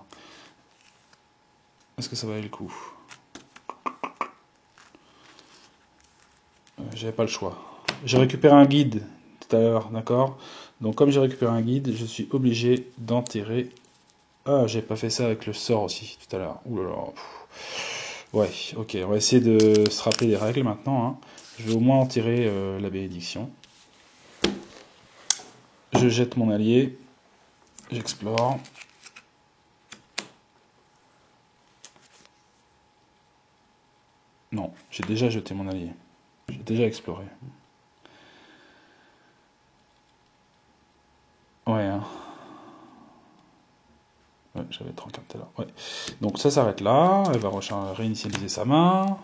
Est-ce que ça valait le coup? J'avais pas le choix. J'ai récupéré un guide tout à l'heure, d'accord? Donc comme j'ai récupéré un guide, je suis obligé d'enterrer... Ah, j'ai pas fait ça avec le sort aussi tout à l'heure. Ouh là là. Ouais, ok, on va essayer de se rappeler les règles maintenant. Hein. Je vais au moins enterrer la bénédiction. Je jette mon allié. J'explore. Non, j'ai déjà jeté mon allié. J'ai déjà exploré. Ouais, hein. Ouais, j'avais 30 cartes là. Ouais. Donc ça s'arrête là. Elle va réinitialiser sa main.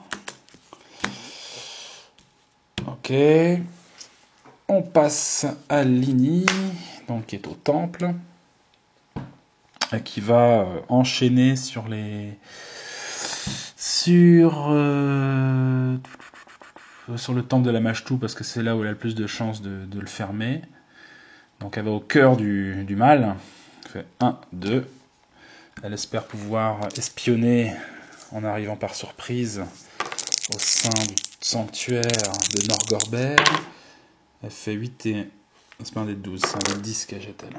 Ok. On passe à Lini, donc qui est au temple. Et qui va enchaîner sur les... Sur le temple de la Mashtu, parce que c'est là où elle a le plus de chances de le fermer. Donc elle va au cœur du mal. Elle fait 1, 2. Elle espère pouvoir espionner en arrivant par surprise au sein du sanctuaire de Norgorbert. Elle fait 8 et... C'est pas un des 12, c'est un des 10 qu'elle jette elle.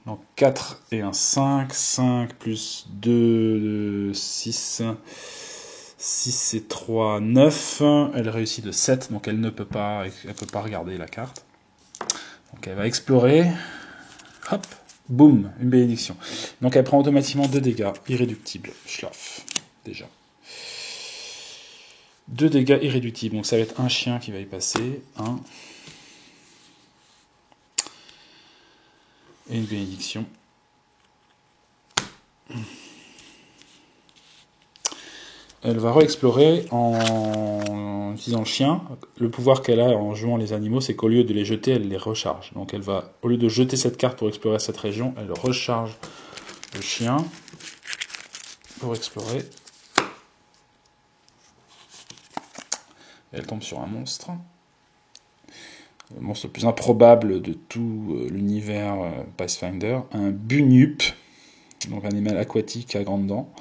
Donc 4 et un 5. 5 plus 2, 6. 6 et 3, 9. Elle réussit de 7, donc elle ne peut pas, regarder la carte. Donc elle va explorer. Hop, boum, une bénédiction. Donc elle prend automatiquement 2 dégâts irréductibles. Schlaf, déjà. 2 dégâts irréductibles. Donc ça va être un chien qui va y passer. 1. Et une bénédiction. Elle va re-explorer en utilisant le chien. Le pouvoir qu'elle a en jouant les animaux, c'est qu'au lieu de les jeter, elle les recharge. Donc elle va, au lieu de jeter cette carte pour explorer cette région, elle recharge le chien pour explorer. Et elle tombe sur un monstre. Le monstre le plus improbable de tout l'univers Pathfinder. Un bunyip, donc un animal aquatique à grandes dents.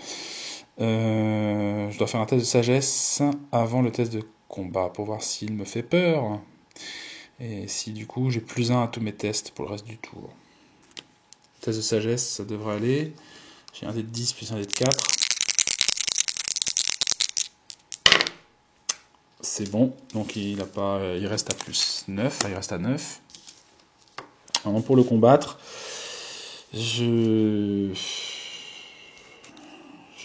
Je dois faire un test de sagesse avant le test de combat pour voir s'il me fait peur et si du coup j'ai plus 1 à tous mes tests pour le reste du tour. Test de sagesse, ça devrait aller. J'ai un dé de 10 plus un dé de 4. C'est bon, donc il reste à plus 9, il reste à 9. Alors pour le combattre, je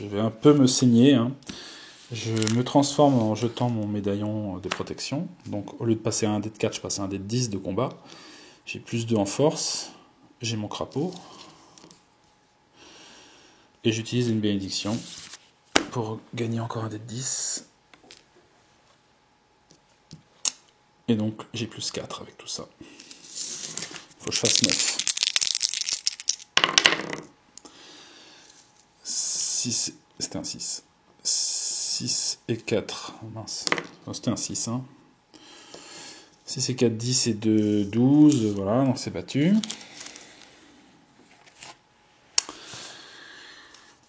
vais un peu me saigner. Hein. Je me transforme en jetant mon médaillon de protection. Donc au lieu de passer à un dé de 4, je passe à un dé de 10 de combat. J'ai plus 2 en force. J'ai mon crapaud. Et j'utilise une bénédiction pour gagner encore un dé de 10. Et donc j'ai plus 4 avec tout ça. Faut que je fasse 9. 6, c'était un 6. 6 et 4. Mince. Oh, c'était un 6. Hein. 6 et 4, 10 et 2, 12. Voilà, donc c'est battu.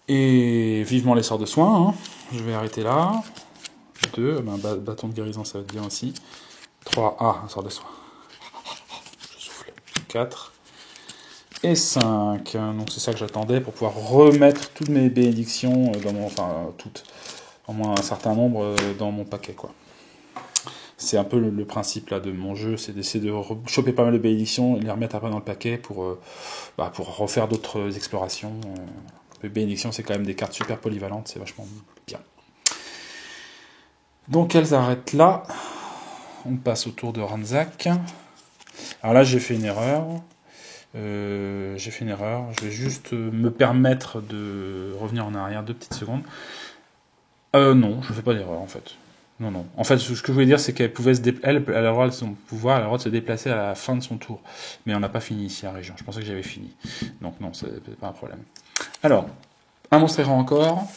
Et vivement les sorts de soins. Hein. Je vais arrêter là. 2. Bâton de guérison, ça va être bien aussi. 3. Ah, un sort de soins. Je souffle. 4. Et 5. Donc c'est ça que j'attendais pour pouvoir remettre toutes mes bénédictions dans mon... Enfin, toutes. Au moins un certain nombre dans mon paquet, quoi. C'est un peu le principe là de mon jeu, c'est d'essayer de choper pas mal de bénédictions et les remettre après dans le paquet pour refaire d'autres explorations. Les bénédictions, c'est quand même des cartes super polyvalentes, c'est vachement bien. Donc elles arrêtent là. On passe au tour de Ranzak. Alors là, j'ai fait une erreur. Je vais juste me permettre de revenir en arrière 2 petites secondes. Non, je fais pas d'erreur en fait. Non. En fait, ce que je voulais dire, c'est qu'elle pouvait elle a le droit de son pouvoir, elle a le droit de se déplacer à la fin de son tour. Mais on n'a pas fini ici à la région. Je pensais que j'avais fini. Donc non, c'est pas un problème. Alors, un monstre errant encore.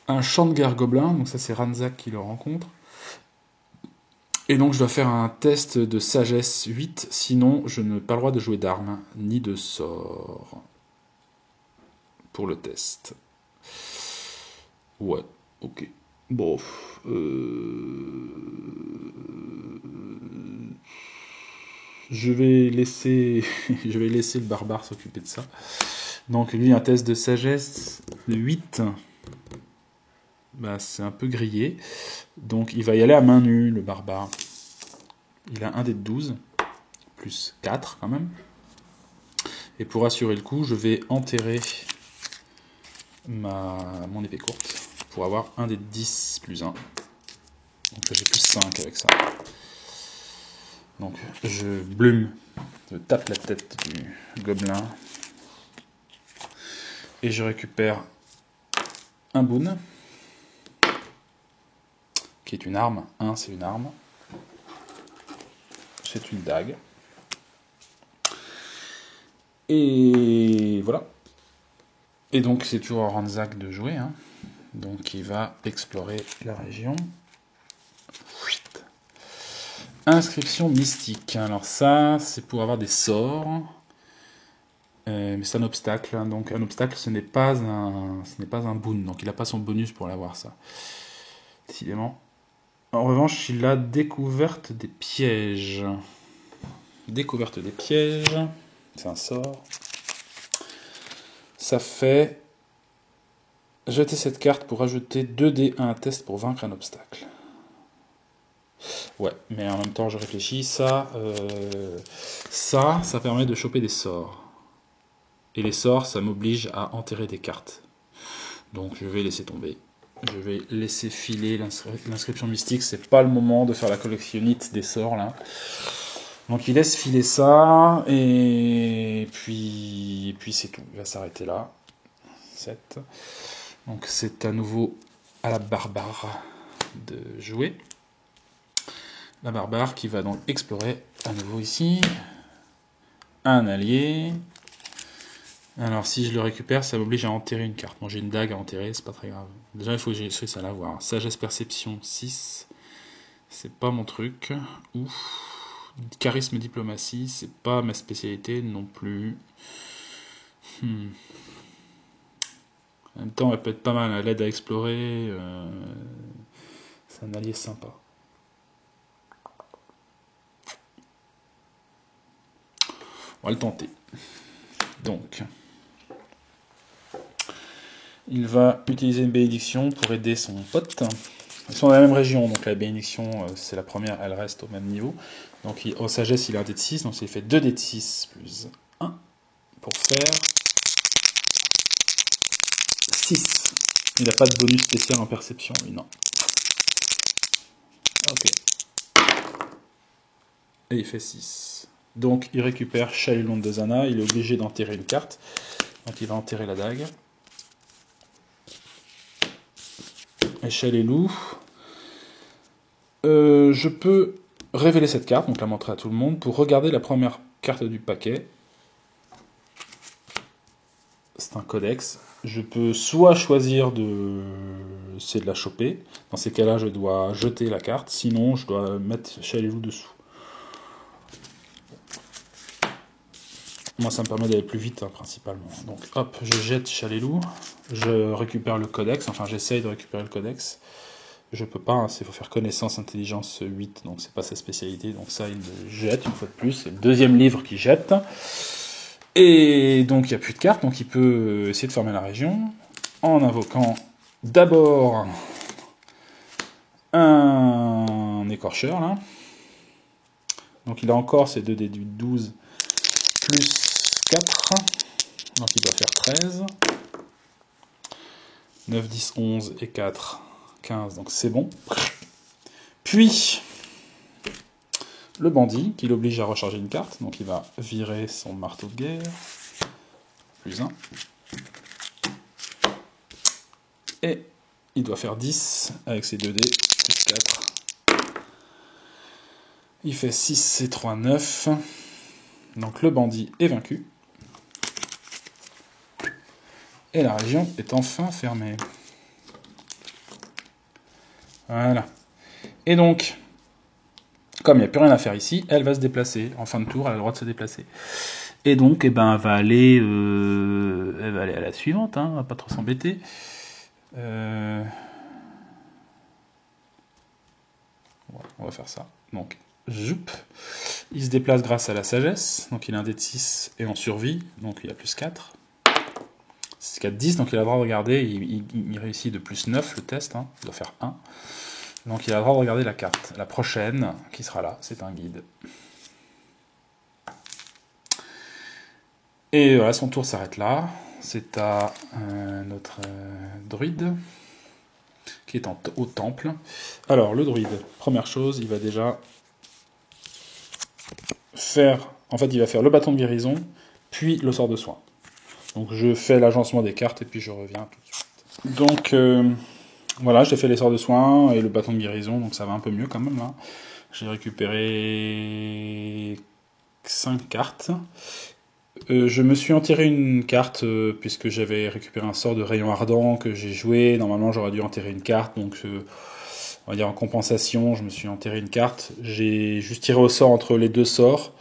Un champ de guerre gobelin. Donc ça, c'est Ranzak qui le rencontre. Et donc, je dois faire un test de sagesse 8. Sinon, je n'ai pas le droit de jouer d'armes, ni de sort. Pour le test. Ouais, ok. Bon, je vais laisser le barbare s'occuper de ça. Donc lui, un test de sagesse de 8. Bah, c'est un peu grillé. Donc il va y aller à main nue, le barbare. Il a un dé de 12, plus 4 quand même. Et pour assurer le coup, je vais enterrer mon épée courte pour avoir un des 10 plus 1. Donc là j'ai plus 5 avec ça. Donc je blume, je tape la tête du gobelin. Et je récupère un boon, qui est une arme. C'est une arme. C'est une dague. Et voilà. Et donc c'est toujours à Ranzak de jouer. Donc il va explorer la région. Inscription mystique. Alors ça, c'est pour avoir des sorts. Mais c'est un obstacle. Donc un obstacle, ce n'est pas un boon. Donc il n'a pas son bonus pour l'avoir, ça. Décidément. En revanche, il a découverte des pièges. Découverte des pièges. C'est un sort. Ça fait... Jeter cette carte pour ajouter 2 dés à un test pour vaincre un obstacle. Ouais, mais en même temps, je réfléchis. Ça permet de choper des sorts. Et les sorts, ça m'oblige à enterrer des cartes. Donc je vais laisser tomber. Je vais laisser filer l'inscription mystique. C'est pas le moment de faire la collectionnite des sorts, là. Donc il laisse filer ça. Et puis c'est tout. Il va s'arrêter là. 7. Donc c'est à nouveau à la barbare de jouer. La barbare qui va donc explorer à nouveau ici. Un allié. Alors si je le récupère, ça m'oblige à enterrer une carte. Bon, j'ai une dague à enterrer, c'est pas très grave. Déjà il faut que j'ai ça à l'avoir. Sagesse perception 6. C'est pas mon truc. Ouf. Charisme diplomatie, c'est pas ma spécialité non plus. En même temps, elle peut être pas mal, elle aide à explorer. C'est un allié sympa. On va le tenter. Donc, il va utiliser une bénédiction pour aider son pote. Ils sont dans la même région, donc la bénédiction, c'est la première, elle reste au même niveau. Donc, en sagesse, il a un dé de 6, donc il fait 2 dés de 6 plus 1 pour faire 6. Il n'a pas de bonus spécial en perception, lui, non. Ok. Et il fait 6. Donc, il récupère Chalilon de Zana, il est obligé d'enterrer une carte. Donc, il va enterrer la dague. Et Chalilou. Je peux révéler cette carte, donc la montrer à tout le monde, pour regarder la première carte du paquet. C'est un codex. Je peux soit choisir de la choper. Dans ces cas-là, je dois jeter la carte. Sinon, je dois mettre Chalilou dessous. Moi, ça me permet d'aller plus vite, principalement. Donc, hop, je jette Chalilou. Je récupère le codex. Enfin, j'essaye de récupérer le codex. Je peux pas, il faut faire connaissance, intelligence 8, donc c'est pas sa spécialité. Donc ça, il le jette une fois de plus. C'est le deuxième livre qu'il jette. Et donc, il n'y a plus de cartes, donc il peut essayer de fermer la région en invoquant d'abord un écorcheur, là. Donc il a encore ses 2 dés du 12 plus 4. Donc il doit faire 13. 9, 10, 11 et 4, 15, donc c'est bon. Puis, le bandit, qui l'oblige à recharger une carte, donc il va virer son marteau de guerre, plus 1. Et il doit faire 10 avec ses 2 dés, plus 4. Il fait 6 et 3, 9. Donc le bandit est vaincu. Et la région est enfin fermée. Voilà. Et donc, comme il n'y a plus rien à faire ici, elle va se déplacer. En fin de tour, elle a le droit de se déplacer. Et donc, elle va aller à la suivante, on va pas trop s'embêter. On va faire ça. Donc, joup. Il se déplace grâce à la sagesse. Donc, il a un dé de 6 et on survit. Donc, il a plus 4. C'est 4, 10. Donc, il a le droit de regarder. Il réussit de plus 9 le test. Il doit faire 1. Donc, il a le droit de regarder la carte. La prochaine, qui sera là, c'est un guide. Et voilà, son tour s'arrête là. C'est à notre druide. qui est au temple. Alors, le druide, première chose, il va déjà faire... En fait, il va faire le bâton de guérison, puis le sort de soin. Donc, je fais l'agencement des cartes, et puis je reviens tout de suite. Donc, voilà, j'ai fait les sorts de soin et le bâton de guérison, donc ça va un peu mieux quand même, là. J'ai récupéré 5 cartes. Je me suis enterré une carte puisque j'avais récupéré un sort de rayon ardent que j'ai joué. Normalement, j'aurais dû enterrer une carte, donc on va dire en compensation, je me suis enterré une carte. J'ai juste tiré au sort entre les deux sorts.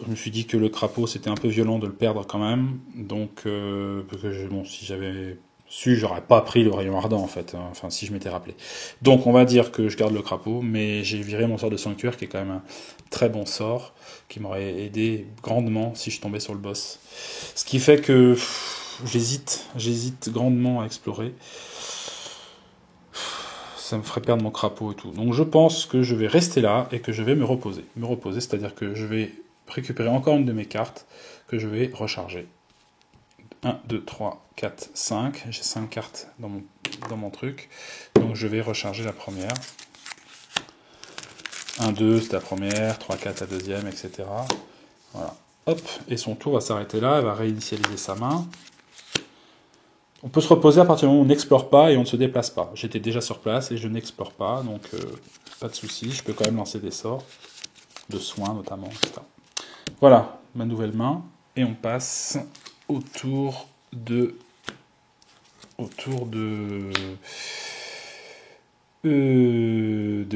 Je me suis dit que le crapaud, c'était un peu violent de le perdre quand même. Donc, parce que bon, si j'avais su, j'aurais pas pris le rayon ardent en fait. Hein. Enfin, si je m'étais rappelé. Donc, on va dire que je garde le crapaud, mais j'ai viré mon sort de sanctuaire qui est quand même un très bon sort, qui m'aurait aidé grandement si je tombais sur le boss. Ce qui fait que j'hésite grandement à explorer. Ça me ferait perdre mon crapaud et tout. Donc, je pense que je vais rester là et que je vais me reposer. Me reposer, c'est-à-dire que je vais récupérer encore une de mes cartes que je vais recharger. 1, 2, 3, 4, 5. J'ai 5 cartes dans mon truc. Donc je vais recharger la première. 1, 2, c'est la première. 3, 4, la deuxième, etc. Voilà. Hop. Et son tour va s'arrêter là. Elle va réinitialiser sa main. On peut se reposer à partir du moment où on n'explore pas et on ne se déplace pas. J'étais déjà sur place et je n'explore pas. Donc pas de souci. Je peux quand même lancer des sorts. De soins notamment, etc. Voilà, ma nouvelle main. Et on passe au tour de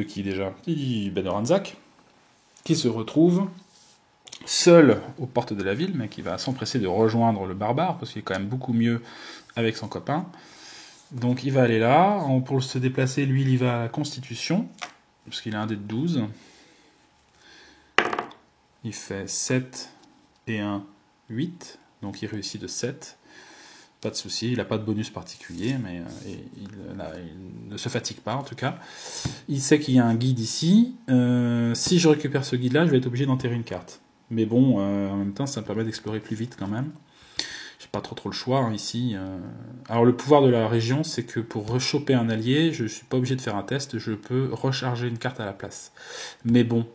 qui déjà? Ben de Ranzak, qui se retrouve seul aux portes de la ville, mais qui va s'empresser de rejoindre le barbare, parce qu'il est quand même beaucoup mieux avec son copain. Donc il va aller là. Pour se déplacer, lui, il y va à la Constitution, parce qu'il a un dé de 12. Il fait 7 et 1, 8. Donc il réussit de 7. Pas de souci, il n'a pas de bonus particulier, mais il ne se fatigue pas en tout cas. Il sait qu'il y a un guide ici. Si je récupère ce guide-là, je vais être obligé d'enterrer une carte. Mais bon, en même temps, ça me permet d'explorer plus vite quand même. J'ai pas trop le choix hein, ici. Alors le pouvoir de la région, c'est que pour rechoper un allié, je suis pas obligé de faire un test, je peux recharger une carte à la place. Mais bon...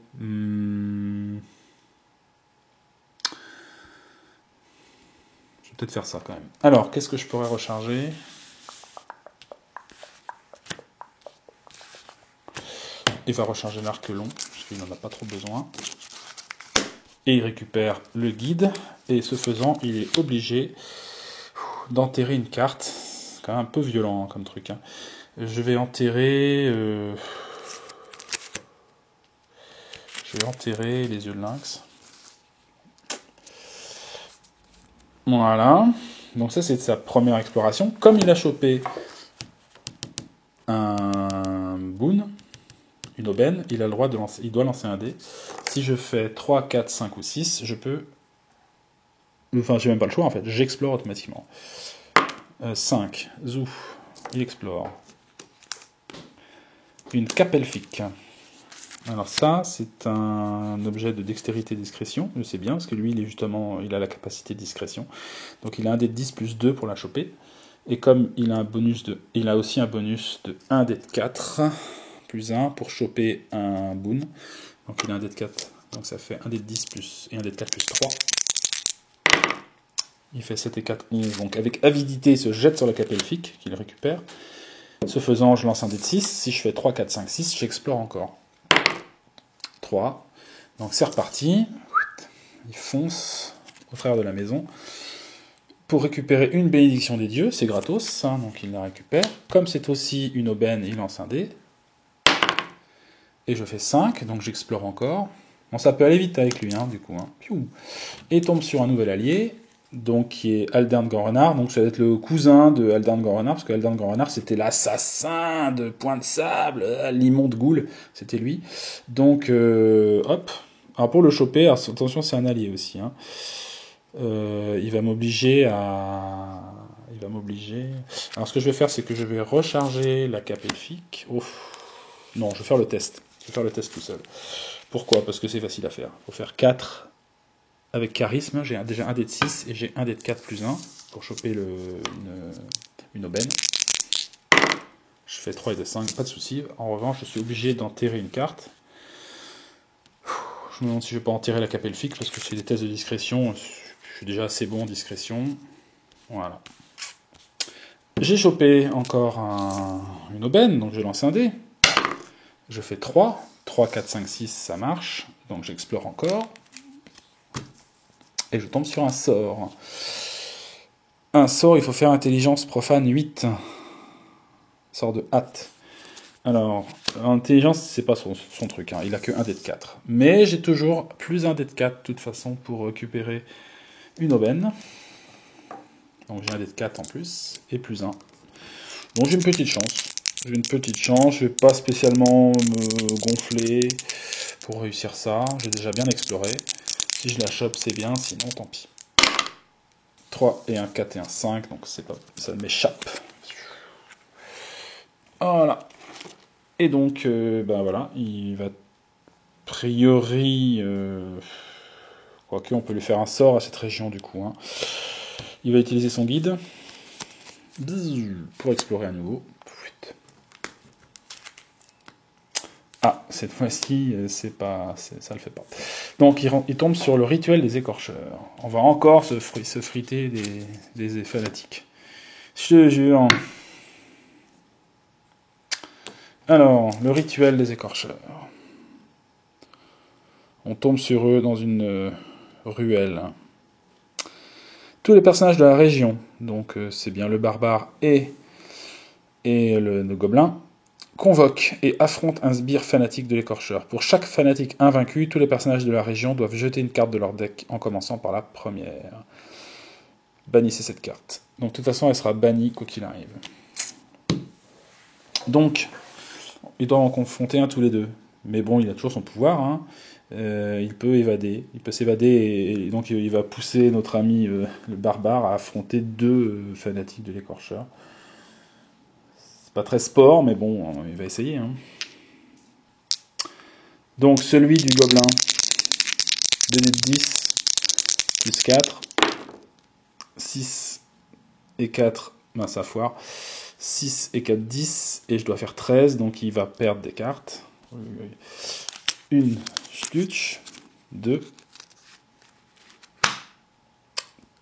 peut-être faire ça quand même. Alors, qu'est-ce que je pourrais recharger? Il va recharger l'arc long, parce qu'il n'en a pas trop besoin. Et il récupère le guide, et ce faisant, il est obligé d'enterrer une carte. C'est quand même un peu violent hein, comme truc. Hein. Je vais enterrer les yeux de lynx. Voilà. Donc ça, c'est sa première exploration. Comme il a chopé un boon, une aubaine, il a le droit de lancer, il doit lancer un dé. Si je fais 3, 4, 5 ou 6, je peux... Enfin, j'ai même pas le choix en fait, j'explore automatiquement. 5, zou, il explore. Une cape elfique. Alors ça, c'est un objet de dextérité et discrétion, je sais bien, parce que lui, il a la capacité de discrétion. Donc il a un dé de 10 plus 2 pour la choper. Et comme il a aussi un bonus de 1 dé de 4 plus 1 pour choper un boon. Donc il a un dé de 4, donc ça fait 1 dé de 10 plus, et 1 dé de 4 plus 3. Il fait 7 et 4, 11. Donc avec avidité, il se jette sur la cape elfique, qu'il récupère. Ce faisant, je lance un dé de 6. Si je fais 3, 4, 5, 6, j'explore encore. 3. Donc c'est reparti. Il fonce au travers de la maison. Pour récupérer une bénédiction des dieux, c'est gratos, hein, donc il la récupère. Comme c'est aussi une aubaine, il lance un dé. Et je fais 5, donc j'explore encore. Bon, ça peut aller vite avec lui, hein, du coup. Hein. Et tombe sur un nouvel allié, donc qui est Aldern Grand-Renard. Donc ça va être le cousin de Aldern Grand-Renard, parce que Aldern Grand-Renard, c'était l'assassin de Point de Sable, l'immonde ghoul, c'était lui. Donc, hop. Alors pour le choper, attention, c'est un allié aussi. Hein. Il va m'obliger à... Alors ce que je vais faire, c'est que je vais recharger la cape elfique. Non, je vais faire le test. Je vais faire le test tout seul. Pourquoi? Parce que c'est facile à faire. Il faut faire 4 avec charisme. J'ai déjà un dé de 6 et j'ai un dé de 4 plus 1 pour choper une aubaine. Je fais 3 et de 5, pas de souci. En revanche, je suis obligé d'enterrer une carte. Je me demande si je vais pas enterrer la cape elfique, parce que c'est des tests de discrétion. Je suis déjà assez bon en discrétion. Voilà. J'ai chopé encore une aubaine, donc je lance un dé. Je fais 3. 3, 4, 5, 6, ça marche. Donc j'explore encore. Et je tombe sur un sort. Un sort, il faut faire intelligence profane 8. Sort de hâte. Alors, intelligence, c'est pas son truc. Hein. Il a que 1 dé de 4. Mais j'ai toujours plus 1 dé de 4, de toute façon, pour récupérer une aubaine. Donc j'ai un dé de 4 en plus. Et plus 1. Donc j'ai une petite chance. J'ai une petite chance. Je vais pas spécialement me gonfler pour réussir ça. J'ai déjà bien exploré. Si je la chope, c'est bien. Sinon, tant pis. 3 et un 4 et un 5. Donc c'est pas, ça m'échappe. Voilà. Et donc, ben voilà, il va, a priori, quoique on peut lui faire un sort à cette région du coup. Hein. Il va utiliser son guide pour explorer à nouveau. Ah, cette fois-ci, ça le fait pas. Donc, il tombe sur le rituel des écorcheurs. On va encore se friter des fanatiques. Je te jure. Alors, le rituel des écorcheurs. On tombe sur eux dans une ruelle. Tous les personnages de la région, donc c'est bien le barbare et le gobelin, convoquent et affrontent un sbire fanatique de l'écorcheur. Pour chaque fanatique invaincu, tous les personnages de la région doivent jeter une carte de leur deck, en commençant par la première. Bannissez cette carte. Donc de toute façon, elle sera bannie quoi qu'il arrive. Donc, ils doivent en confronter un tous les deux. Mais bon, il a toujours son pouvoir, hein. Il peut évader, il peut s'évader et donc il va pousser notre ami le barbare à affronter deux fanatiques de l'écorcheur. C'est pas très sport, mais bon, il va essayer. Hein. Donc celui du gobelin, 2 dés de 10, plus 4, 6 et 4, ben ça foire, 6 et 4, 10, et je dois faire 13, donc il va perdre des cartes. Une Stutch, 2.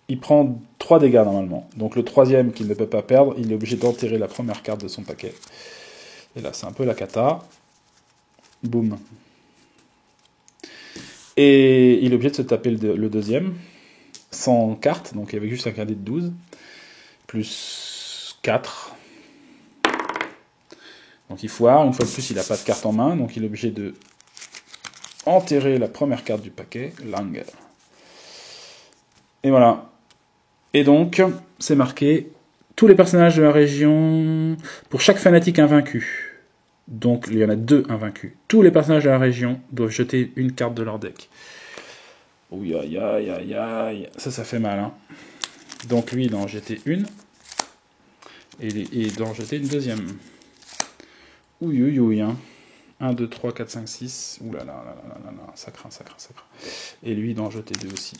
Il prend 3 dégâts normalement. Donc le troisième qu'il ne peut pas perdre, il est obligé d'enterrer la première carte de son paquet. Et là, c'est un peu la cata. Boum. Et il est obligé de se taper le deuxième, sans carte, donc avec juste un cadet de 12, plus 4. Donc il foire, une fois de plus, il n'a pas de carte en main, donc il est obligé de enterrer la première carte du paquet, Lang. Et voilà. Et donc, c'est marqué, tous les personnages de la région, pour chaque fanatique invaincu, donc il y en a 2 invaincus, tous les personnages de la région doivent jeter une carte de leur deck. Ouh, aïe, aïe, aïe, aïe, ça fait mal, hein. Donc lui, il doit en jeter une, et il doit en jeter une deuxième. Ouh, ouh, ouh, hein. 1, 2, 3, 4, 5, 6. Ouh là là là là là là, ça craint, ça craint, ça craint. Et lui, il doit en jeter 2 aussi.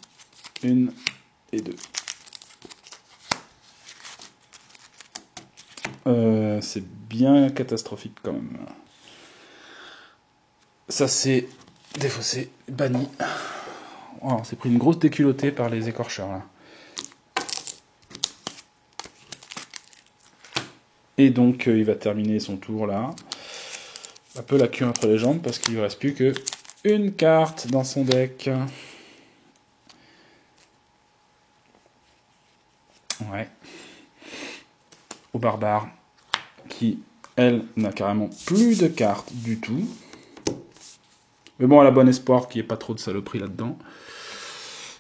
1 et 2. C'est bien catastrophique quand même. Ça c'est défaussé, banni. Oh, on s'est pris une grosse déculottée par les écorcheurs là. Et donc il va terminer son tour là. Un peu la queue entre les jambes parce qu'il ne reste plus que une carte dans son deck. Ouais. Au barbare qui, elle, n'a carrément plus de cartes du tout. Mais bon, elle a bon espoir qu'il n'y ait pas trop de saloperies là-dedans.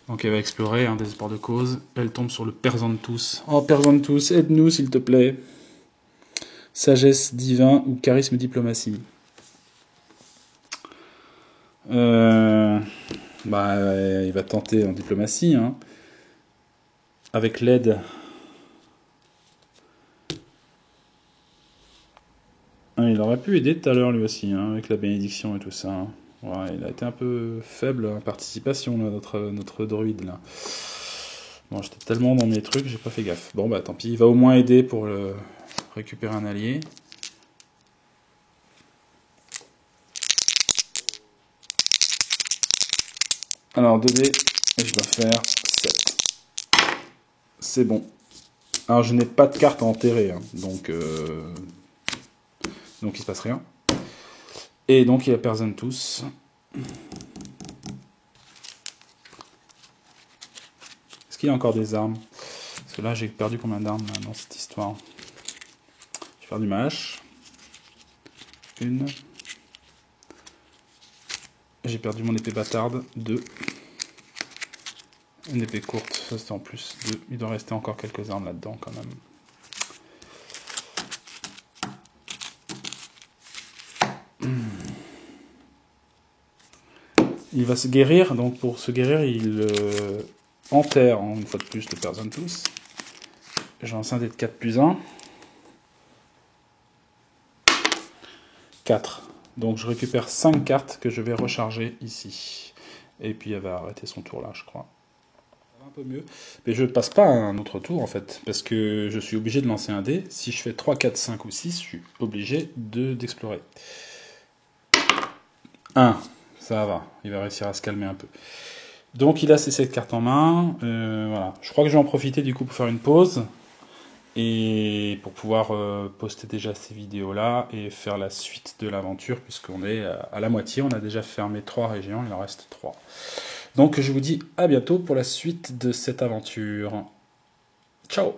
Donc elle va explorer, hein, désespoir de cause. Elle tombe sur le Père Xanthous. Oh, Père Xanthous, aide-nous s'il te plaît. Sagesse divin ou charisme diplomatie. Bah, il va tenter en diplomatie, hein. Avec l'aide. Ah, il aurait pu aider tout à l'heure lui aussi, hein, avec la bénédiction et tout ça. Hein. Ouais, il a été un peu faible en participation, là, notre druide, là. Bon, j'étais tellement dans mes trucs, j'ai pas fait gaffe. Bon, bah tant pis, il va au moins aider pour récupérer un allié. Alors 2 dés, et je dois faire 7. C'est bon. Alors je n'ai pas de carte à enterrer, hein, donc il se passe rien. Et donc il a personne tous. Est-ce qu'il y a encore des armes? Parce que là j'ai perdu combien d'armes dans cette histoire? J'ai perdu ma hache. Une. J'ai perdu mon épée bâtarde. 2. Une épée courte, ça c'était en plus 2. Il doit rester encore quelques armes là-dedans quand même. Il va se guérir, donc pour se guérir, il enterre, une fois de plus, le personne tous. J'ai un scindé de 4 plus 1. 4. Donc je récupère 5 cartes que je vais recharger ici. Et puis elle va arrêter son tour là, je crois. Ça va un peu mieux. Mais je ne passe pas à un autre tour en fait, parce que je suis obligé de lancer un dé. Si je fais 3, 4, 5 ou 6, je suis obligé d'explorer. 1. Ça va, il va réussir à se calmer un peu. Donc il a ses 7 cartes en main. Voilà. Je crois que je vais en profiter du coup pour faire une pause. Et pour pouvoir poster déjà ces vidéos là et faire la suite de l'aventure, puisqu'on est à la moitié, on a déjà fermé 3 régions, il en reste 3. Donc je vous dis à bientôt pour la suite de cette aventure. Ciao!